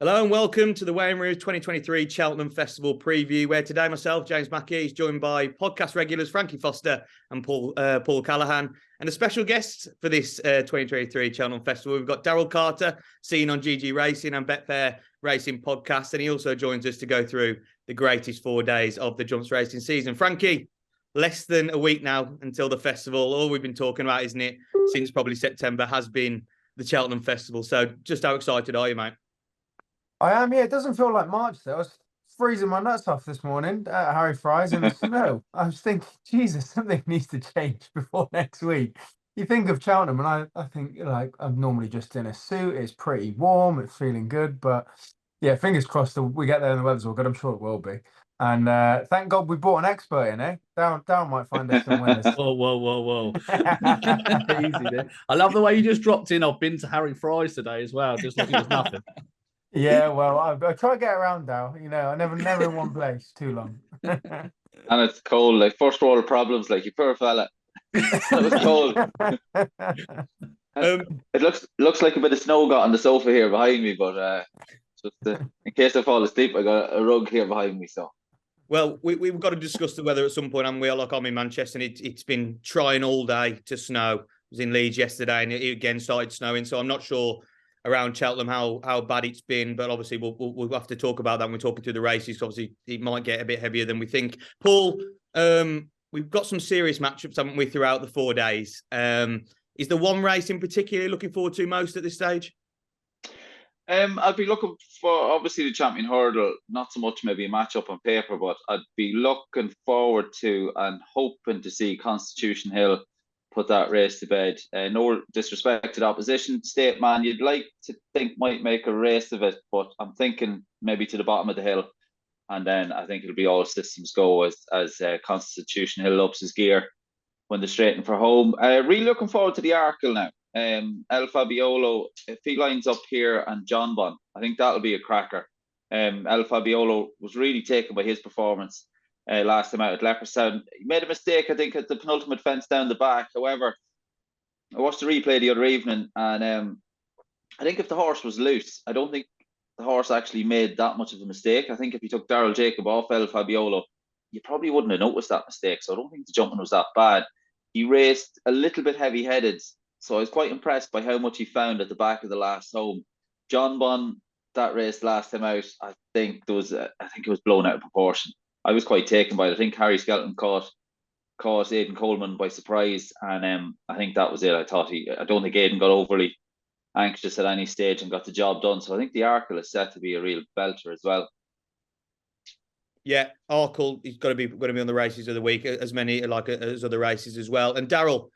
Hello and welcome to the Muir 2023 Cheltenham Festival Preview, where today myself, James Mackie, is joined by podcast regulars Frankie Foster and Paul Callaghan. And a special guest for this 2023 Cheltenham Festival, we've got Daryl Carter, seen on GG Racing and Betfair Racing podcast. And he also joins us to go through the greatest 4 days of the jumps racing season. Frankie, less than a week now until the festival. All we've been talking about, isn't it, since probably September, has been the Cheltenham Festival. So just how excited are you, mate? I am, yeah. It doesn't feel like March, though. I was freezing my nuts off this morning at Harry Fry's in the snow. I was thinking, Jesus, something needs to change before next week. You think of Cheltenham, and I think, like, I'm normally just in a suit. It's pretty warm. It's feeling good. But, yeah, fingers crossed we get there and the weather's all good. I'm sure it will be. And thank God we brought an expert in, eh? Down might find us some winners. Whoa. Easy there. I love the way you just dropped in. I've been to Harry Fry's today as well, just like it was nothing. Yeah, well, I try to get around now. You know, I never in one place too long. And it's cold, like first world problems, like you poor fella. It was cold. It looks like a bit of snow got on the sofa here behind me, but in case I fall asleep, I got a rug here behind me. So, well, we've got to discuss the weather at some point, and we're like, I'm in Manchester, and it's been trying all day to snow. I was in Leeds yesterday, and it again started snowing. So I'm not sure around Cheltenham how bad it's been, but obviously we'll have to talk about that when we're talking through the races. Obviously, it might get a bit heavier than we think. Paul, we've got some serious matchups, haven't we, throughout the 4 days? Is there one race in particular you're looking forward to most at this stage? I'd be looking for obviously the Champion Hurdle, not so much maybe a matchup on paper, but I'd be looking forward to and hoping to see Constitution Hill put that race to bed. No disrespect to the opposition state man you'd like to think might make a race of it, but I'm thinking maybe to the bottom of the hill, and then I think it'll be all systems go as Constitution Hill ups his gear when they're straighting for home. Really looking forward to the Arkle now. El Fabiolo, if he lines up here, and John Bon, I think that'll be a cracker. El Fabiolo was really taken by his performance last time out at Leopardstown. He made a mistake, I think, at the penultimate fence down the back. However, I watched the replay the other evening, and I think if the horse was loose, I don't think the horse actually made that much of a mistake. I think if you took Daryl Jacob off El Fabiolo, you probably wouldn't have noticed that mistake. So I don't think the jumping was that bad. He raced a little bit heavy-headed, so I was quite impressed by how much he found at the back of the last home. John Bon, that race last time out, I think it was blown out of proportion. I was quite taken by it. I think Harry Skelton caught Aidan Coleman by surprise, and I think that was it. I don't think Aidan got overly anxious at any stage and got the job done. So I think the Arkle is set to be a real belter as well. Yeah, Arkle, he's got to be on the races of the week, as many as other races as well. And Daryl,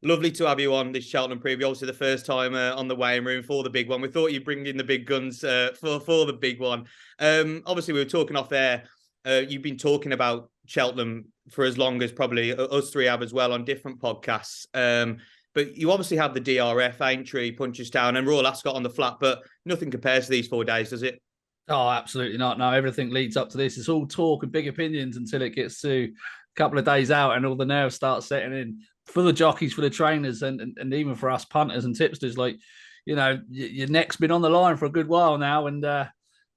lovely to have you on this Cheltenham preview. Obviously, the first time on the weighing room for the big one. We thought you'd bring in the big guns for the big one. Obviously, we were talking off there. You've been talking about Cheltenham for as long as probably us three have as well on different podcasts. But you obviously have the DRF, Aintree, Punchestown, and Royal Ascot on the flat, but nothing compares to these 4 days, does it? Oh, absolutely not. No, everything leads up to this. It's all talk and big opinions until it gets to a couple of days out and all the nerves start setting in for the jockeys, for the trainers, and even for us punters and tipsters. Like, you know, your neck's been on the line for a good while now, and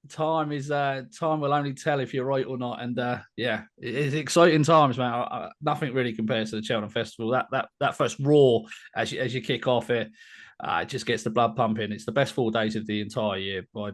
time will only tell if you're right or not. And yeah, it's exciting times, man. Nothing really compares to the Cheltenham Festival. That first roar as you kick off it just gets the blood pumping. It's the best 4 days of the entire year by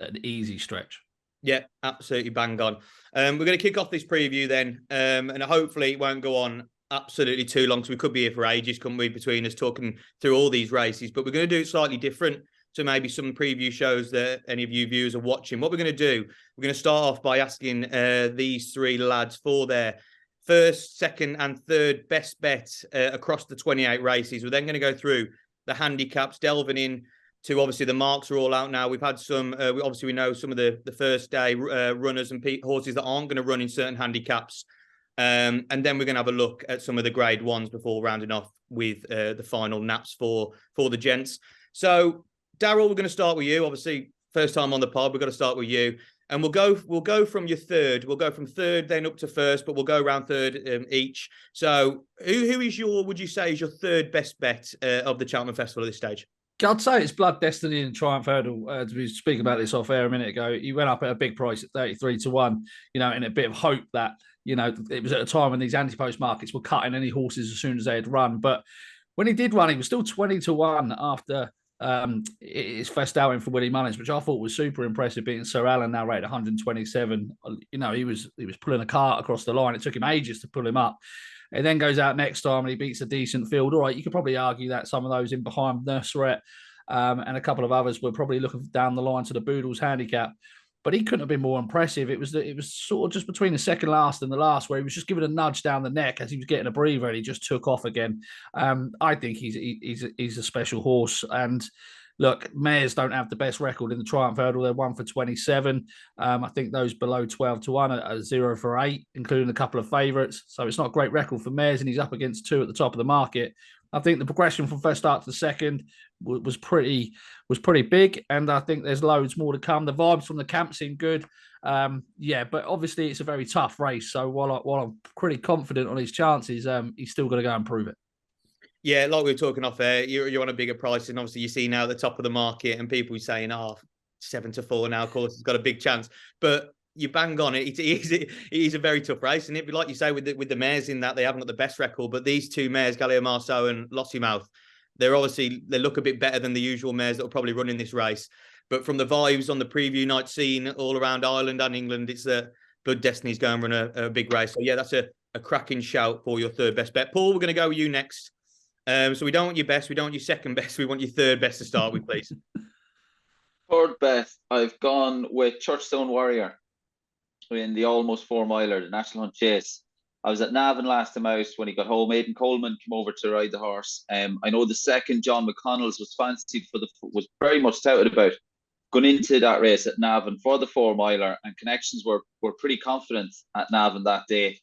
an easy stretch. Yeah, absolutely bang on. We're going to kick off this preview then, and hopefully it won't go on absolutely too long, because we could be here for ages, couldn't we, between us talking through all these races. But we're going to do it slightly different to maybe some preview shows that any of you viewers are watching. What we're going to do, we're going to start off by asking these three lads for their first, second and third best bet across the 28 races. We're then going to go through the handicaps, delving in to obviously the marks are all out now. We've had some, we know some of the first day runners and horses that aren't going to run in certain handicaps. And then we're going to have a look at some of the grade ones before rounding off with the final naps for the gents. So, Daryl, we're going to start with you. Obviously, first time on the pod, we've got to start with you. And we'll go from your third. We'll go from third, then up to first, but we'll go around third each. So, who is would you say is your third best bet of the Cheltenham Festival at this stage? I'd say it's Blood Destiny and Triumph Hurdle. We were speaking about this off air a minute ago. He went up at a big price at 33-1, in a bit of hope that, it was at a time when these anti-post markets were cutting any horses as soon as they had run. But when he did run, he was still 20-1 after his first outing for Willie Mullins, which I thought was super impressive, beating Sir Alan, now rated 127. He was pulling a cart across the line. It took him ages to pull him up. It then goes out next time and he beats a decent field. All right, you could probably argue that some of those in behind Nurserat and a couple of others were probably looking down the line to the Boodles handicap. But he couldn't have been more impressive. It was sort of just between the second last and the last where he was just given a nudge down the neck as he was getting a breather and he just took off again. I think he's a special horse. And look, mares don't have the best record in the Triumph Hurdle. They're 1 for 27. I think those below 12-1 are 0 for 8, including a couple of favourites. So it's not a great record for mares, and he's up against 2 at the top of the market. I think the progression from first start to second was pretty big, and I think there's loads more to come. The vibes from the camp seem good. But obviously it's a very tough race. So while I'm pretty confident on his chances, he's still got to go and prove it. Yeah, like we were talking off air, you're on a bigger price, and obviously you see now at the top of the market, and people saying, 7-4 now, of course, it's got a big chance. But you bang on it. It is a very tough race, and it'd be like you say with the mares in that they haven't got the best record, but these 2 mares, Galileo Marceau and Lossiemouth, they look a bit better than the usual mares that will probably run in this race. But from the vibes on the preview night scene all around Ireland and England, it's Blood Destiny's going to run a big race. So yeah, that's a cracking shout for your third best bet. Paul, we're going to go with you next. So we don't want your best, we don't want your second best, we want your third best to start with, please. Third best, I've gone with Churchstone Warrior in the almost 4 miler, the National Hunt Chase. I was at Navan last time out when he got home. Aidan Coleman came over to ride the horse. I know the second, John McConnell's, was fancied was very much touted about going into that race at Navan for the 4 miler, and connections were pretty confident at Navan that day.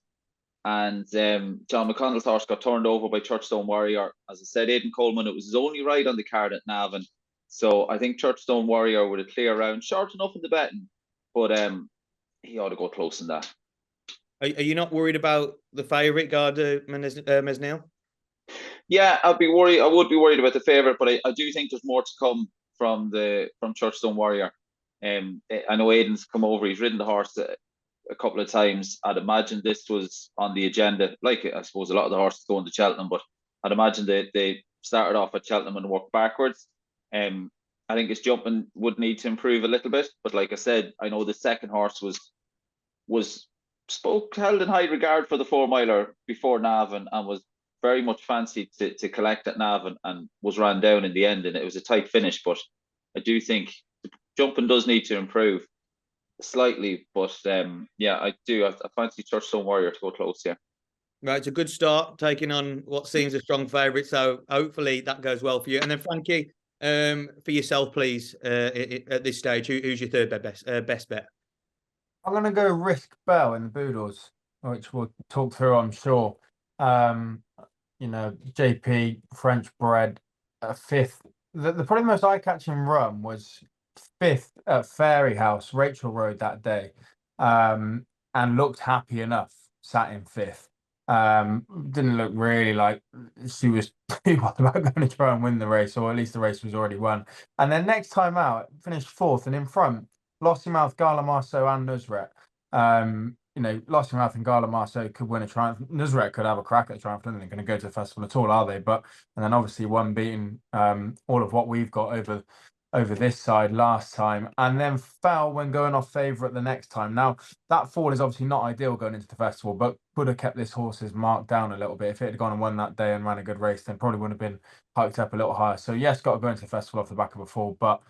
And John McConnell's horse got turned over by Churchstone Warrior. As I said, Aidan Coleman, it was his only ride on the card at Navan. So I think Churchstone Warrior with a clear round, short enough in the betting, but he ought to go close in that. Are you not worried about the favourite, Garda Mesnil? Yeah, I'd be worried. I would be worried about the favourite, but I do think there's more to come from Churchstone Warrior. I know Aidan's come over. He's ridden the horse a couple of times. I'd imagine this was on the agenda, like I suppose a lot of the horses going to Cheltenham, but I'd imagine they started off at Cheltenham and worked backwards. I think his jumping would need to improve a little bit, but like I said, I know the second horse was held in high regard for the 4 miler before Navan, and was very much fancied to collect at Navan, and was ran down in the end, and it was a tight finish. But I do think the jumping does need to improve slightly, but I do. I fancy Churchstone Warrior to go close here. Right, it's a good start taking on what seems a strong favourite, so hopefully that goes well for you. And then Frankie, for yourself, please, at this stage, who's your third best bet? I'm going to go Risk Bell in the Boodles, which we'll talk through, I'm sure. JP, French bred, 5th. The probably most eye-catching run was 5th at Fairy House. Rachel rode that day and looked happy enough, sat in 5th. Didn't look really like she was too wild about going to try and win the race, or at least the race was already won. And then next time out, finished 4th, and in front, Lossiemouth, Gala Marceau and Nusret. Lossiemouth and Gala Marceau could win a Triumph. Nusret could have a crack at Triumph. I don't think they're going to go to the festival at all, are they? And then obviously one beating all of what we've got over this side last time, and then fell when going off favourite the next time. Now, that fall is obviously not ideal going into the festival, but would have kept this horse's mark down a little bit. If it had gone and won that day and ran a good race, then probably would have been hiked up a little higher. So yes, got to go into the festival off the back of a fall, but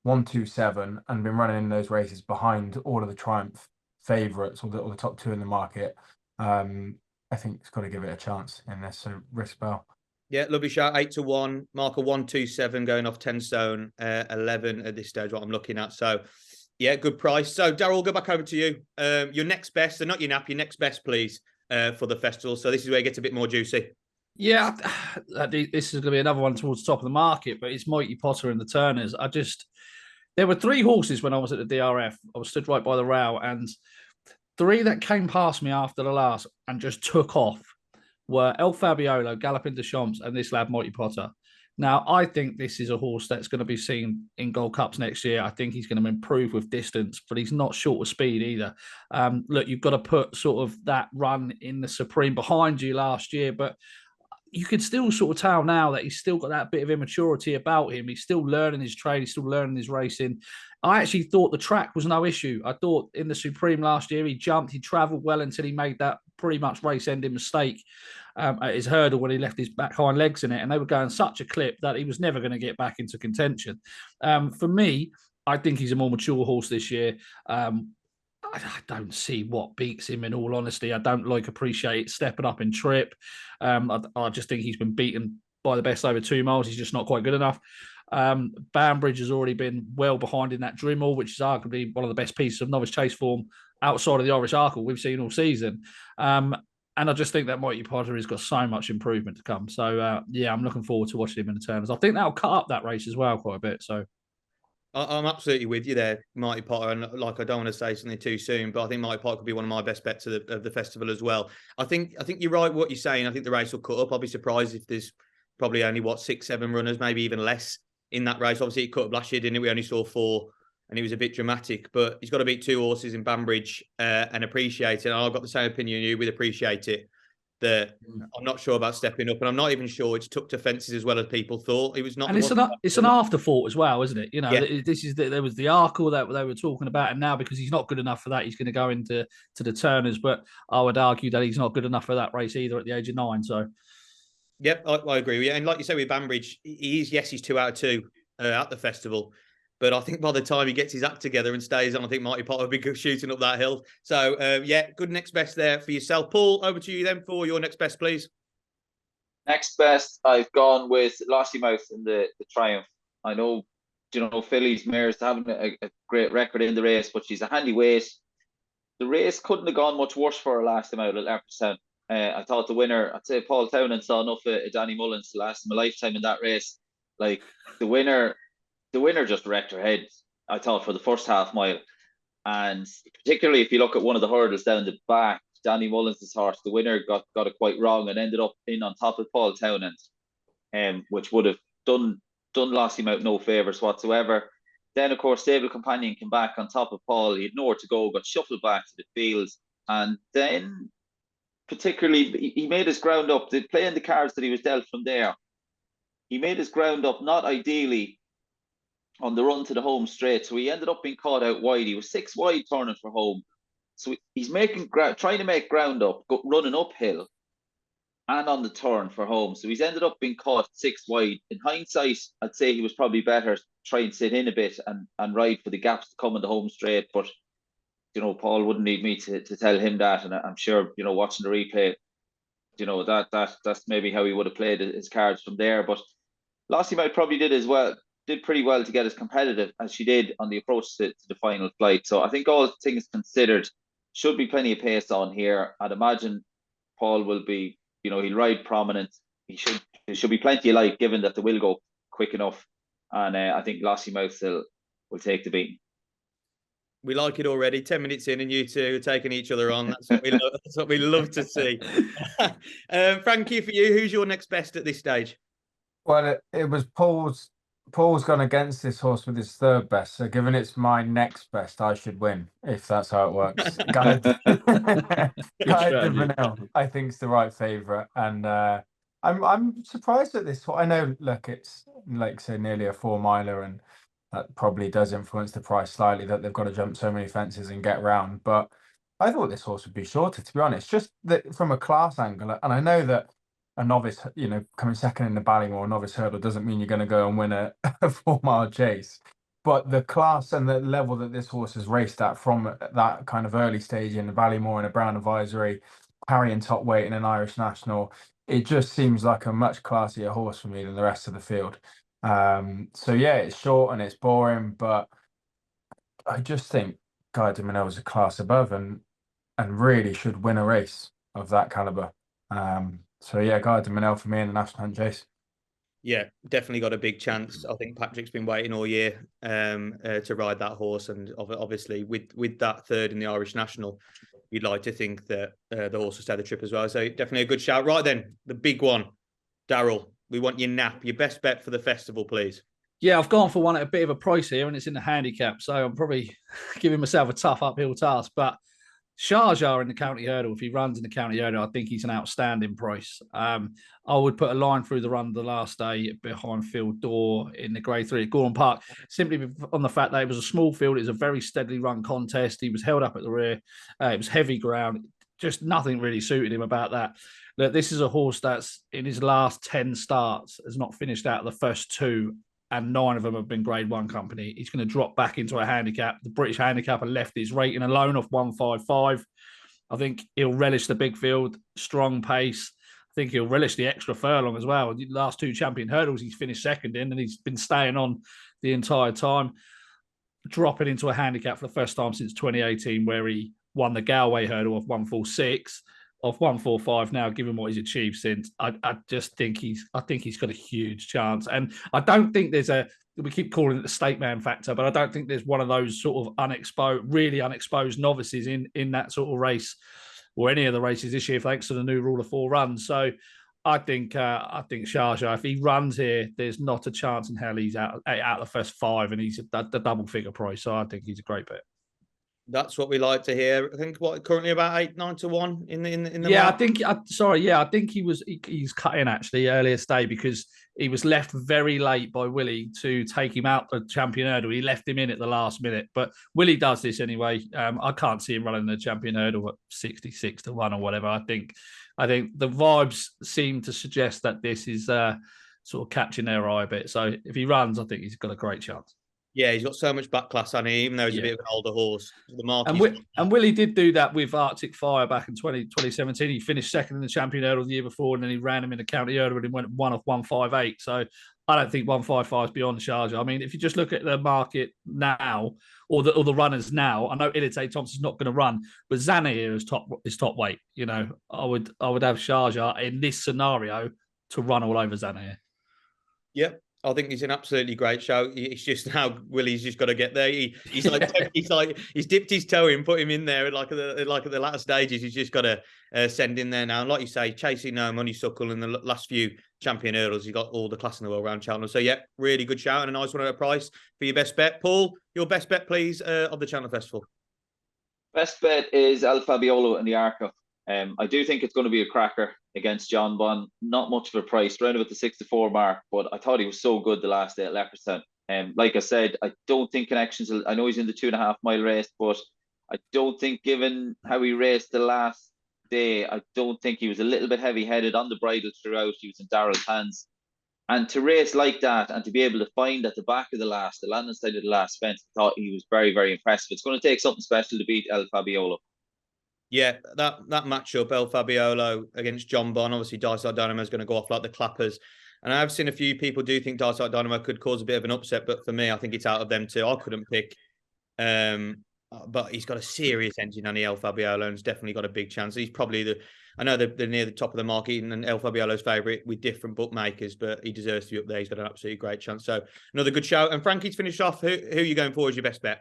1-2-7 and been running in those races behind all of the Triumph favourites, or the top 2 in the market. I think it's got to give it a chance in this. So Risk Bell. Yeah, lovely shout. 8-1, marker 1-2-7 going off 10 stone, 11 at this stage, what I'm looking at. So yeah, good price. So Daryl, we'll go back over to you. Your next best, so not your nap, your next best, please, for the festival. So this is where it gets a bit more juicy. Yeah, this is going to be another one towards the top of the market, but it's Mighty Potter and the Turners. There were 3 horses when I was at the DRF. I was stood right by the rail, and 3 that came past me after the last and just took off were El Fabiolo, Galloping de Champs, and this lad, Mighty Potter. Now, I think this is a horse that's going to be seen in Gold Cups next year. I think he's going to improve with distance, but he's not short of speed either. Look, you've got to put sort of that run in the Supreme behind you last year, but you could still sort of tell now that he's still got that bit of immaturity about him. He's still learning his trade. He's still learning his racing. I actually thought the track was no issue. I thought in the Supreme last year, he jumped, he travelled well until he made that pretty much race-ending mistake at his hurdle when he left his back hind legs in it. And they were going such a clip that he was never going to get back into contention. For me, I think he's a more mature horse this year. I don't see what beats him, in all honesty. I don't appreciate stepping up in trip. I just think he's been beaten by the best over 2 miles. He's just not quite good enough. Banbridge has already been well behind in that Dremel, which is arguably one of the best pieces of novice chase form outside of the Irish Arkle we've seen all season. And I just think that Mighty Potter has got so much improvement to come. So, yeah, I'm looking forward to watching him in the Turners. I think that'll cut up that race as well quite a bit. So, I'm absolutely with you there, Mighty Potter. And I don't want to say something too soon, but I think Mighty Potter could be one of my best bets of the festival as well. I think you're right what you're saying. I think the race will cut up. I'll be surprised if there's probably only 6, 7 runners, maybe even less in that race. Obviously, it cut up last year, didn't it? We only saw 4, and it was a bit dramatic. But he's got to beat 2 horses in Banbridge and Appreciate It. And I've got the same opinion you with Appreciate It. That I'm not sure about stepping up, and I'm not even sure it's took to fences as well as people thought. It was not, and it's an afterthought as well, isn't it? You know, yeah. There was the Arkle that they were talking about, and now because he's not good enough for that, he's going to go into the Turners. But I would argue that he's not good enough for that race either at the age of 9. So, yep, I agree with you. And like you say with Banbridge, he's 2 out of 2 at the festival. But I think by the time he gets his act together and stays on, I think Mighty Potter will be shooting up that hill. So, yeah, good next best there for yourself. Paul, over to you then for your next best, please. Next best, I've gone with Lossy Mouth in the Triumph. I know, Philly's mare's having a great record in the race, but she's a handy weight. The race couldn't have gone much worse for her last time out at Epperson. I thought the winner, I'd say Paul Townend saw enough of Danny Mullins to last him a lifetime in that race. Like, the winner just wrecked her head, I thought, for the first half mile. And particularly if you look at one of the hurdles down the back, Danny Mullins' horse, the winner got it quite wrong and ended up in on top of Paul Townend, which would have done Lossy Mouth no favours whatsoever. Then, of course, Stable Companion came back on top of Paul. He had nowhere to go, got shuffled back to the field. And then, particularly, he made his ground up. Playing the cards that he was dealt from there, he made his ground up not ideally on the run to the home straight. So he ended up being caught out wide. He was 6 wide turning for home. So he's trying to make ground up, running uphill and on the turn for home. So he's ended up being caught 6 wide. In hindsight, I'd say he was probably better try and sit in a bit and ride for the gaps to come in the home straight. But, Paul wouldn't need me to tell him that. And I'm sure, watching the replay, that's maybe how he would have played his cards from there. But Lossy Mouth probably did pretty well to get as competitive as she did on the approach to the final flight. So I think all things considered, should be plenty of pace on here. I'd imagine Paul will be, he'll ride prominent. There should be plenty of light, given that they will go quick enough. And I think Lossy Mouth will take the beating. We like it already. 10 minutes in, and you two are taking each other on. That's what we love to see. Frankie, for you, who's your next best at this stage? Well, it was Paul's. Paul's gone against this horse with his 3rd best, so given it's my next best, I should win, if that's how it works. Guy de Vanille, I think, is the right favourite, and I'm surprised at this. I know, look, it's like say nearly a 4-miler, and that probably does influence the price slightly, that they've got to jump so many fences and get round. But I thought this horse would be shorter, to be honest, just that from a class angle, and I know that a novice, coming second in the Ballymore novice hurdle doesn't mean you're going to go and win a 4-mile chase. But the class and the level that this horse has raced at from that kind of early stage in the Ballymore and a Brown Advisory, carrying top weight in an Irish National, it just seems like a much classier horse for me than the rest of the field. So yeah, it's short and it's boring, but I just think Guy de Vanille is a class above and really should win a race of that caliber. So yeah, Guy de Vanille for me in the National Hunt chase. Yeah, definitely got a big chance. I think Patrick's been waiting all year to ride that horse, and obviously with that 3rd in the Irish National, you'd like to think that the horse will stay the trip as well. So definitely a good shout. Right then, the big one, Daryl. We want your nap, your best bet for the festival, please. Yeah, I've gone for one at a bit of a price here, and it's in the handicap, so I'm probably giving myself a tough uphill task. But Jar Jar in the county hurdle, if he runs in the county hurdle, I think he's an outstanding price. I would put a line through the run the last day behind Field Door in the Grade 3 at Gorham Park, simply on the fact that it was a small field. It was a very steadily run contest. He was held up at the rear. It was heavy ground. Just nothing really suited him about that. Look, this is a horse that's in his last 10 starts has not finished out of the first 2, and 9 of them have been Grade 1 company. He's going to drop back into a handicap. The British handicap left his rating alone off 155. I think he'll relish the big field, strong pace. I think he'll relish the extra furlong as well. The last 2 champion hurdles he's finished second in, and he's been staying on the entire time. Dropping into a handicap for the first time since 2018, where he won the Galway hurdle off 146. Off 145 now, given what he's achieved since, I think he's got a huge chance. And I don't think we keep calling it the state man factor, but I don't think there's one of those sort of really unexposed novices in that sort of race or any of the races this year, thanks to the new rule of 4 runs. So I think Jar Jar, if he runs here, there's not a chance in hell he's out of the first 5, and he's the double figure price. So I think he's a great bet. That's what we like to hear. I think currently about 8-9 to 1 in the yeah. market? I think he's cut in actually earlier today because he was left very late by Willie to take him out the champion hurdle. He left him in at the last minute, but Willie does this anyway. I can't see him running the champion hurdle at 66 to 1 or whatever. I think the vibes seem to suggest that this is sort of catching their eye a bit. So if he runs, I think he's got a great chance. Yeah, he's got so much back class on him, even though he's a bit of an older horse. The market and Willie did do that with Arctic Fire back in 2017. He finished second in the champion hurdle the year before, and then he ran him in the county hurdle and he went 1 off 158. So I don't think 155 is beyond Jar Jar. I mean, if you just look at the market now or the runners now, I know Elite Thompson's not going to run, but Zanir is top weight. You know, I would have Jar Jar in this scenario to run all over Zanir. Yep. I think he's an absolutely great show. It's just now Willie's just got to get there. He's dipped his toe in, put him in there like at the latter stages. He's just got to send in there now. And like you say, chasing no honeysuckle in the last few champion hurdles. He got all the class in the world around Cheltenham. So yeah, really good shout and a nice one at a price for your best bet. Paul, your best bet, please, of the Cheltenham Festival. Best bet is El Fabiolo in the Arco. I do think it's going to be a cracker against John Bunn. Not much of a price, around about the 6-4 mark, but I thought he was so good the last day at Leopardstown. Like I said, I don't think Connections, I know he's in the 2.5 mile race, but I don't think, given how he raced the last day, I don't think he was a little bit heavy-headed on the bridle throughout. He was in Daryl's hands. And to race like that and to be able to find at the back of the landing side of the last fence, I thought he was very, very impressive. It's going to take something special to beat El Fabiolo. Yeah, that matchup, El Fabiolo against John Bunn, obviously Dysart Dynamo is going to go off like the clappers. And I've seen a few people do think Dysart Dynamo could cause a bit of an upset, but for me, I think it's out of them too. I couldn't pick, but he's got a serious engine on the El Fabiolo and he's definitely got a big chance. He's probably I know they're near the top of the market and El Fabiolo's favourite with different bookmakers, but he deserves to be up there. He's got an absolutely great chance. So another good shout. And Frankie's finished off. Who are you going for as your best bet?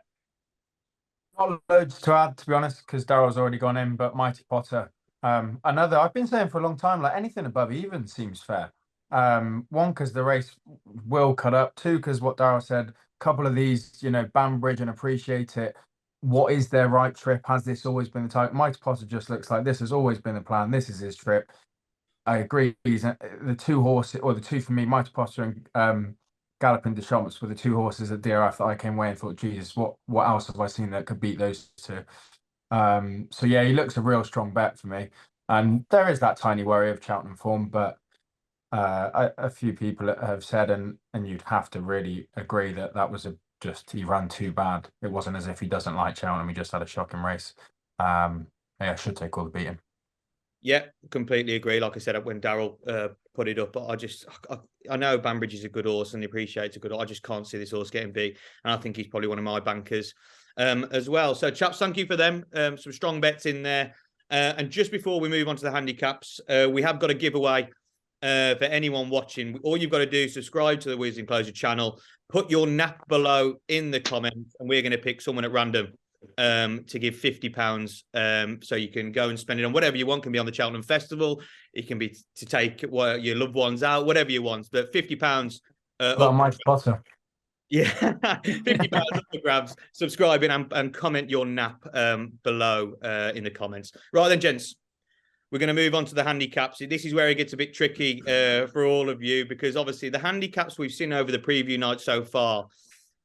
Not loads to add, to be honest, because Daryl's already gone in, but Mighty Potter. Another, I've been saying for a long time, like anything above even seems fair. 1, because the race will cut up. 2, because what Daryl said, a couple of these, Banbridge and Appreciate It. What is their right trip? Has this always been the type? Mighty Potter just looks like this has always been the plan. This is his trip. I agree. The 2 horses, or the 2 for me, Mighty Potter and Galloping Deschamps were the 2 horses at DRF that I came away and thought, Jesus, what else have I seen that could beat those 2? So yeah, he looks a real strong bet for me. And there is that tiny worry of Cheltenham form, but a few people have said, and you'd have to really agree that was he ran too bad. It wasn't as if he doesn't like Cheltenham. He just had a shocking race. Yeah, should take all the beating. Yeah, completely agree. Like I said, when Daryl put it up, I know Banbridge is a good horse and Appreciate's a good horse. I just can't see this horse getting beat. And I think he's probably one of my bankers as well. So, chaps, thank you for them. Some strong bets in there. And just before we move on to the handicaps, we have got a giveaway for anyone watching. All you've got to do is subscribe to the Wiz Enclosure channel, put your nap below in the comments, and we're going to pick someone at random to give £50. So you can go and spend it on whatever you want. It can be on the Cheltenham Festival. It can be to take your loved ones out, whatever you want. But £50. Well, Mike Potter. Yeah, £50 up for grabs. Subscribing and comment your nap below in the comments. Right then, gents. We're going to move on to the handicaps. This is where it gets a bit tricky for all of you, because obviously the handicaps we've seen over the preview night so far,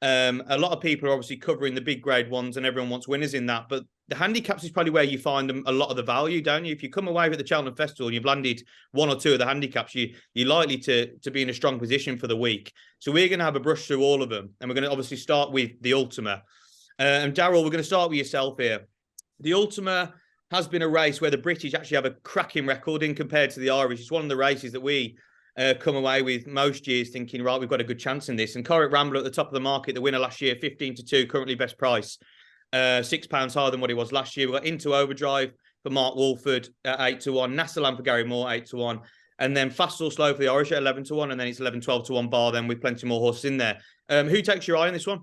a lot of people are obviously covering the big grade ones and everyone wants winners in that. But the handicaps is probably where you find a lot of the value, don't you? If you come away with the Cheltenham Festival and you've landed one or two of the handicaps, you're likely to be in a strong position for the week. So we're going to have a brush through all of them. And we're going to obviously start with the Ultima. And Daryl, we're going to start with yourself here. The Ultima has been a race where the British actually have a cracking record in compared to the Irish. It's one of the races that we come away with most years thinking, right, we've got a good chance in this. And Corrick Rambler at the top of the market, the winner last year, 15-2, currently best price, £6 higher than what it was last year. We've got Into Overdrive for Mark Wolford at 8-1, Nassalam for Gary Moore, 8-1, and then Fast or Slow for the Irish at 11-1, and then it's 11-12 bar then with plenty more horses in there. Who takes your eye on this one?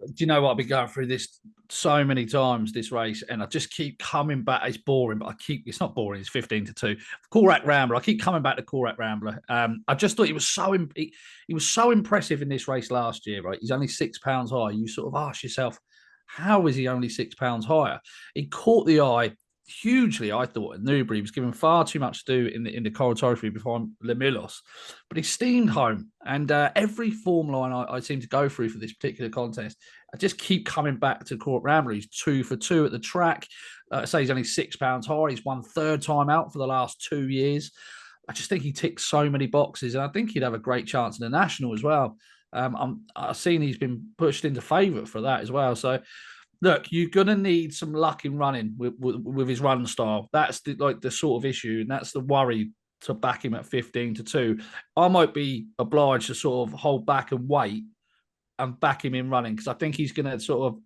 Do you know what? I've been going through this so many times, this race, and I just keep coming back. It's boring, but it's not boring. It's 15-2. Callaghan Rambler. I keep coming back to Callaghan Rambler. I just thought he was so impressive in this race last year, right? He's only £6 higher. You sort of ask yourself, how is he only £6 higher? He caught the eye hugely, I thought, at Newbury. He was given far too much to do in the Coral Trophy behind Lemilos, but he steamed home. And every form line I seem to go through for this particular contest, I just keep coming back to Callaghan Rambler. He's 2 for 2 at the track. I say he's only £6 higher. He's won third time out for the last 2 years. I just think he ticks so many boxes, and I think he'd have a great chance in the National as well. I've seen he's been pushed into favourite for that as well. So, look, you're going to need some luck in running with his run style. That's the sort of issue, and that's the worry to back him at 15-2. I might be obliged to sort of hold back and wait and back him in running, because I think he's going to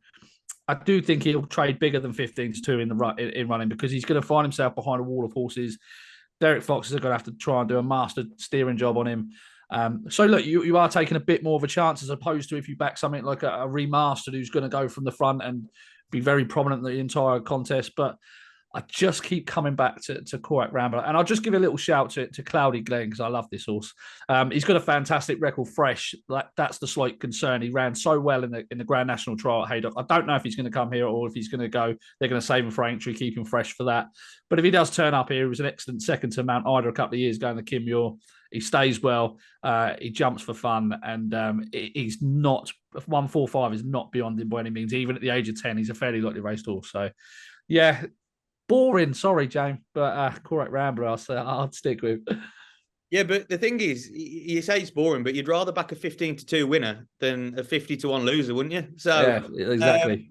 I do think he'll trade bigger than 15-2 in running, because he's going to find himself behind a wall of horses. Derek Fox is going to have to try and do a master steering job on him. So look, you are taking a bit more of a chance, as opposed to if you back something like a remastered who's going to go from the front and be very prominent in the entire contest. But I just keep coming back to Callaghan Rambler. And I'll just give a little shout to Cloudy Glen, because I love this horse. He's got a fantastic record fresh. That's the slight concern. He ran so well in the Grand National Trial at Haydock. I don't know if he's going to come here or if he's going to go. They're going to save him for entry, keep him fresh for that. But if he does turn up here, he was an excellent second to Mount Ida a couple of years ago in the Kim Muir. He stays well. He jumps for fun, and he's not 145 is not beyond him by any means. Even at the age of 10, he's a fairly likely raced horse. So, yeah, boring. Sorry, James, but Callaghan Rambler, I'd stick with. Yeah, but the thing is, you say it's boring, but you'd rather back a 15-2 winner than a 50-1 loser, wouldn't you? So yeah, exactly.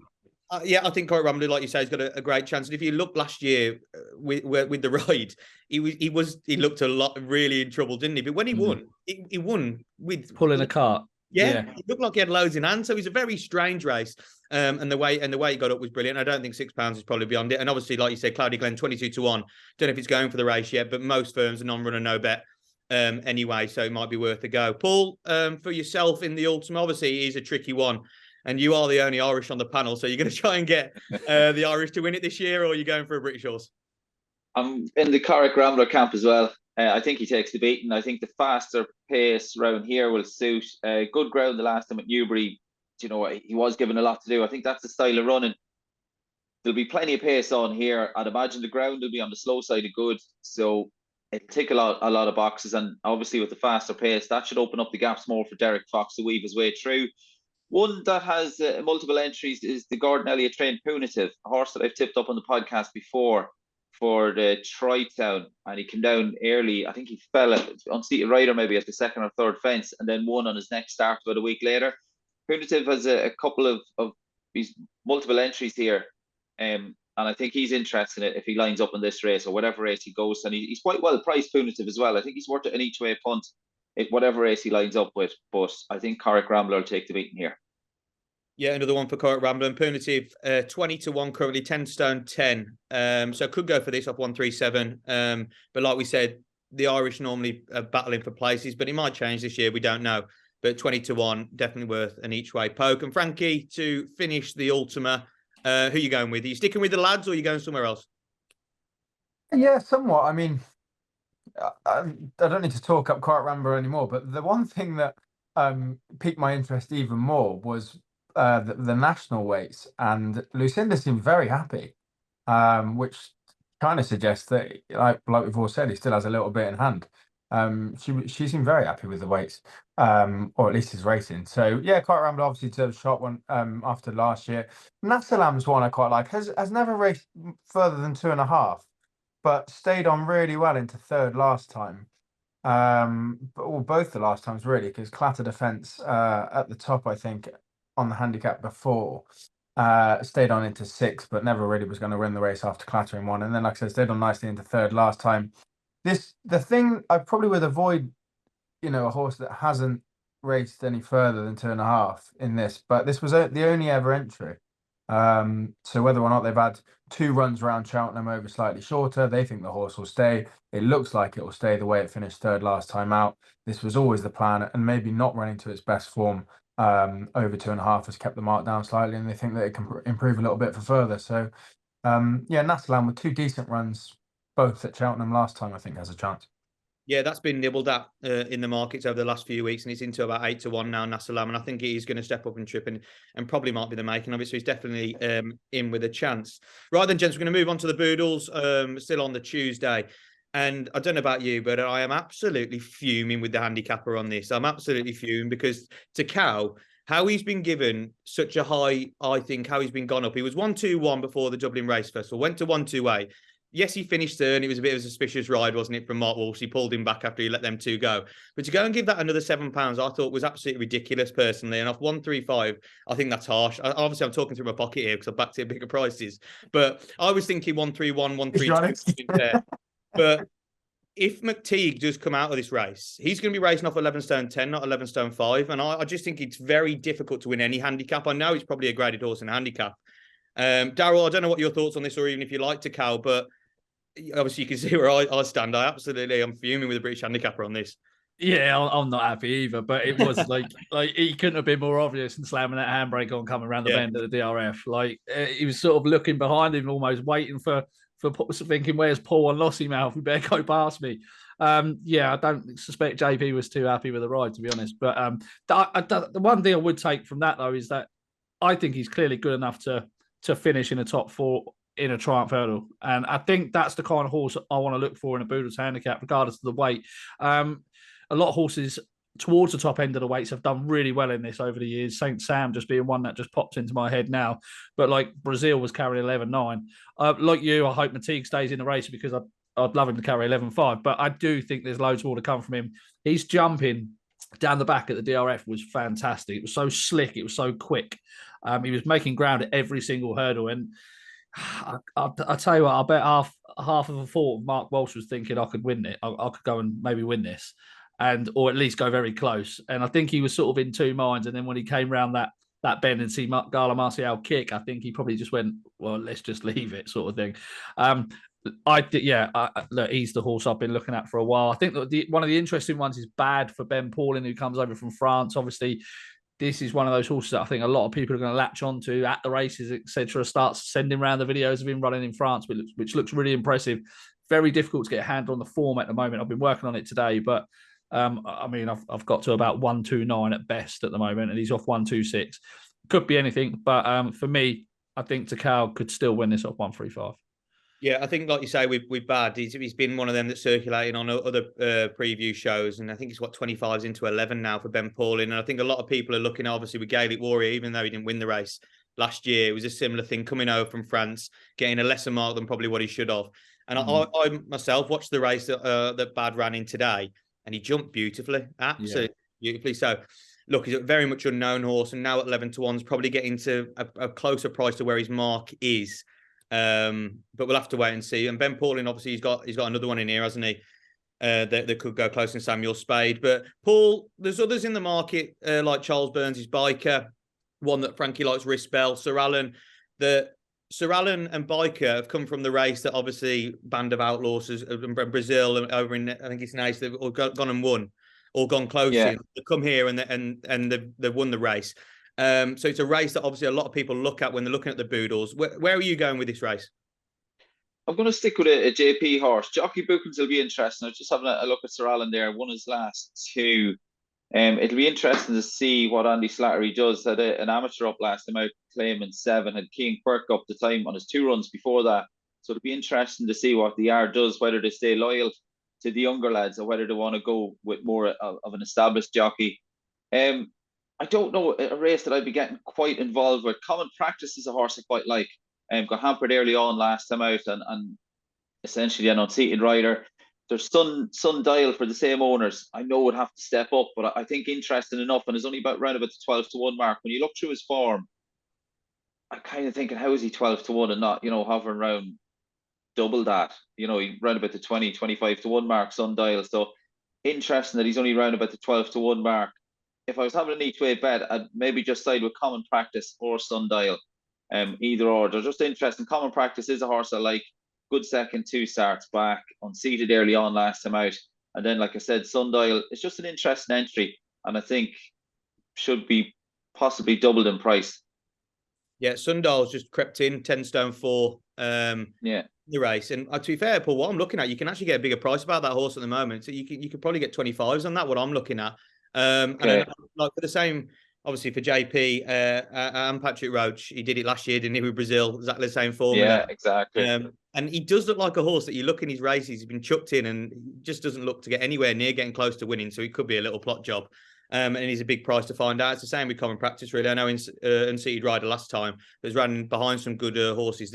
Yeah, I think Callaghan Rambler, like you say, has got a great chance. And if you look last year with the ride, he looked a lot really in trouble, didn't he? But when he won, he won with pulling a cart. Yeah, it looked like he had loads in hand. So it was a very strange race. And the way he got up was brilliant. I don't think £6 is probably beyond it. And obviously, like you said, Cloudy Glen 22-1. Don't know if it's going for the race yet, but most firms are non-runner, no bet anyway. So it might be worth a go. Paul, for yourself in the Ultima, obviously it is a tricky one. And you are the only Irish on the panel, so you're going to try and get the Irish to win it this year, or are you going for a British horse? I'm in the Callaghan Rambler camp as well. I think he takes the beating. I think the faster pace round here will suit. Good ground the last time at Newbury. You know, he was given a lot to do. I think that's the style of running. There'll be plenty of pace on here. I'd imagine the ground will be on the slow side of good, so it'll tick a lot of boxes. And obviously with the faster pace, that should open up the gaps more for Derek Fox to weave his way through. One that has multiple entries is the Gordon Elliott trained Punitive, a horse that I've tipped up on the podcast before for the Tri-Town, and he came down early. I think he fell unseated rider maybe at the second or third fence, and then won on his next start about a week later. Punitive has a couple of these multiple entries here, and I think he's interested in it if he lines up in this race or whatever race he goes. And he's quite well priced, Punitive, as well. I think he's worth it an each way punt, whatever race he lines up with. But I think Callaghan Rambler will take the beating here. Yeah, another one for Callaghan Rambler and Punitive, 20-1 currently, 10 stone 10. So could go for this off 137. But like we said, the Irish normally are battling for places, but it might change this year. We don't know. But 20-1, definitely worth an each way poke. And Frankie to finish the Ultima. Who are you going with? Are you sticking with the lads or are you going somewhere else? Yeah, somewhat. I mean, I don't need to talk up Quite Rambo anymore, but the one thing that piqued my interest even more was the national weights, and Lucinda seemed very happy, which kind of suggests that, like we've all said, he still has a little bit in hand. She seemed very happy with the weights, or at least his racing. So yeah, Quite Rambo obviously deserves a shot one after last year. Nasalam's one I quite like. Has never raced further than 2.5. But stayed on really well into third last time. Both the last times really, because clattered a fence at the top, I think, on the handicap before. Stayed on into 6th, but never really was going to win the race after clattering one. And then, like I said, stayed on nicely into third last time. The thing I probably would avoid, a horse that hasn't raced any further than 2.5 in this, but this was the only ever entry. So whether or not they've had 2 runs around Cheltenham over slightly shorter, they think the horse will stay. It looks like it will stay the way it finished third last time out. This was always the plan, and maybe not running to its best form over 2.5 has kept the mark down slightly, and they think that it can improve a little bit for further. So yeah, Nasalam with 2 decent runs, both at Cheltenham last time, I think has a chance. Yeah, that's been nibbled at in the markets over the last few weeks, and it's into about 8-1 now, Nasalam, and I think he is going to step up and trip and probably might be the making of it. So he's definitely in with a chance. Right then, gents, we're going to move on to the Boodles, still on the Tuesday. And I don't know about you, but I am absolutely fuming with the handicapper on this. I'm absolutely fuming because to Cow, how he's been given such a high, I think, how he's been gone up. He was 1-2-1 before the Dublin Race Festival, went to 1-2-8. Yes, he finished third. It was a bit of a suspicious ride, wasn't it, from Mark Walsh? He pulled him back after he let them 2 go. But to go and give that another £7, I thought was absolutely ridiculous, personally. And off 135, I think that's harsh. Obviously, I'm talking through my pocket here because I've backed it at bigger prices. But I was thinking 131, 132. But if McTeague does come out of this race, he's going to be racing off 11 stone 10, not 11 stone 5. And I just think it's very difficult to win any handicap. I know he's probably a graded horse in a handicap. Daryl, I don't know what your thoughts on this, or even if you like to Cal, but obviously you can see where I stand. I'm fuming with the British handicapper on this. Yeah, I'm not happy either, but it was like he couldn't have been more obvious than slamming that handbrake on coming around the bend at the DRF. Like he was sort of looking behind him, almost waiting for thinking, where's Paul and Lossy mouth? You better go past me. Yeah, I don't suspect JP was too happy with the ride, to be honest. But the one thing I would take from that though is that I think he's clearly good enough to finish in a top 4 in a Triumph Hurdle. And I think that's the kind of horse I want to look for in a Boodles handicap, regardless of the weight. A lot of horses towards the top end of the weights have done really well in this over the years. St. Sam just being one that just pops into my head now. But like Brazil was carrying 11.9. Like you, I hope Matigue stays in the race because I'd love him to carry 11.5. But I do think there's loads more to come from him. He's jumping down the back at the DRF was fantastic. It was so slick. It was so quick. He was making ground at every single hurdle. And I tell you what, I bet half of a thought Mark Walsh was thinking I could win it. I could go and maybe win this, or at least go very close. And I think he was sort of in 2 minds. And then when he came round that bend and see Gala Marcial kick, I think he probably just went, well, let's just leave it, sort of thing. Look, he's the horse I've been looking at for a while. I think that one of the interesting ones is Bad for Ben Paulin, who comes over from France. Obviously, this is one of those horses that I think a lot of people are going to latch onto at the races, etc. Starts sending around the videos of him running in France, which looks really impressive. Very difficult to get a handle on the form at the moment. I've been working on it today, but I mean, I've got to about 129 at best at the moment, and he's off 126. Could be anything, but for me, I think Takao could still win this off 135. Yeah, I think, like you say, with Bad, he's been one of them that's circulating on other preview shows, and I think he's 25s into 11 now for Ben Paulin. And I think a lot of people are looking, obviously, with Gaelic Warrior, even though he didn't win the race last year, it was a similar thing coming over from France, getting a lesser mark than probably what he should have. And I myself watched the race that Bad ran in today, and he jumped beautifully, absolutely beautifully. So, look, he's a very much unknown horse, and now at 11-1 is probably getting to a closer price to where his mark is. But we'll have to wait and see. And Ben Paulin, obviously, he's got another one in here, hasn't he? That could go close in Samuel Spade. But Paul, there's others in the market like Charles Burns' Biker, one that Frankie likes, Rispel, Sir Alan. Sir Alan and Biker have come from the race that obviously Band of Outlaws in Brazil over in, I think it's nice, they've all gone and won, or gone close. Yeah. They've come here and they've won the race. So it's a race that obviously a lot of people look at when they're looking at the Boodles. Where are you going with this race? I'm going to stick with a JP horse. Jockey bookings will be interesting. I was just having a look at Sir Alan there. Won his last two. It'll be interesting to see what Andy Slattery does. Had an amateur up last time out, claiming 7. Had King Quirk up the time on his 2 runs before that. So it'll be interesting to see what the yard does, whether they stay loyal to the younger lads or whether they want to go with more of an established jockey. I don't know a race that I'd be getting quite involved with. Common Practice is a horse I quite like. Got hampered early on last time out and essentially an unseated rider. There's Sundial for the same owners. I know would have to step up, but I think interesting enough, and is only round about the 12-1 mark. When you look through his form, I'm kind of thinking, how is he 12-1 and not, hovering around double that? Round about the 20-25-1 mark, Sundial. So interesting that he's only round about the 12-1 mark. If I was having an each way bet, I'd maybe just side with Common Practice or Sundial. Either or. They're just interesting. Common Practice is a horse I like. Good second 2 starts back, unseated early on last time out. And then, like I said, Sundial, it's just an interesting entry. And I think should be possibly doubled in price. Yeah, Sundial's just crept in, 10 stone 4. Yeah. The race. And to be fair, Paul, what I'm looking at, you can actually get a bigger price about that horse at the moment. So you could probably get 25s on that, what I'm looking at. And then, like for the same, obviously for JP and Patrick Roach, he did it last year, didn't he, with Brazil? Exactly the same formula. Yeah, exactly. And he does look like a horse that you look in his races, he's been chucked in and just doesn't look to get anywhere near getting close to winning. So it could be a little plot job. And he's a big price to find out. It's the same with Common Practice, really. I know Unseated Rider last time was ran behind some good horses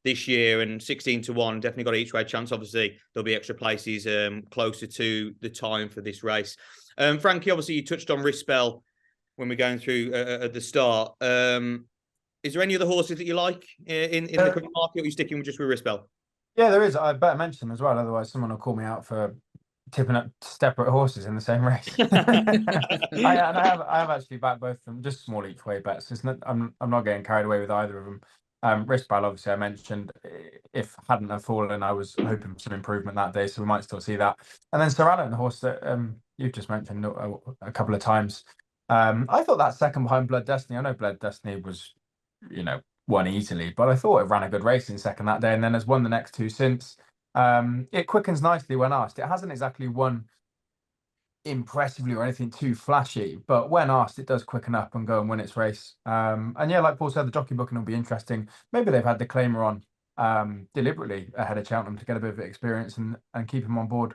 this year, and 16-1 definitely got an each way chance. Obviously, there'll be extra places closer to the time for this race. Frankie, obviously, you touched on risk spell when we're going through at the start. Is there any other horses that you like in the current market, or are you sticking with just with risk spell? Yeah, there is. I better mention them as well. Otherwise, someone will call me out for tipping up separate horses in the same race. I have actually backed both of them, just small each way bets. I'm not getting carried away with either of them. Riskball, obviously, I mentioned, if hadn't have fallen, I was hoping for some improvement that day, so we might still see that. And then Sir Alan, the horse that you've just mentioned a couple of times. I thought that second behind Blood Destiny, I know Blood Destiny was, won easily, but I thought it ran a good race in second that day, and then has won the next 2 since. It quickens nicely when asked. It hasn't exactly won impressively or anything too flashy, but when asked, it does quicken up and go and win its race. And yeah, like Paul said, the jockey booking will be interesting. Maybe they've had the claimer on deliberately ahead of Cheltenham to get a bit of experience and keep him on board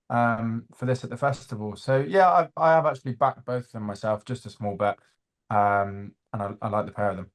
for this at the festival. So yeah, I have actually backed both of them myself, just a small bet, and I like the pair of them.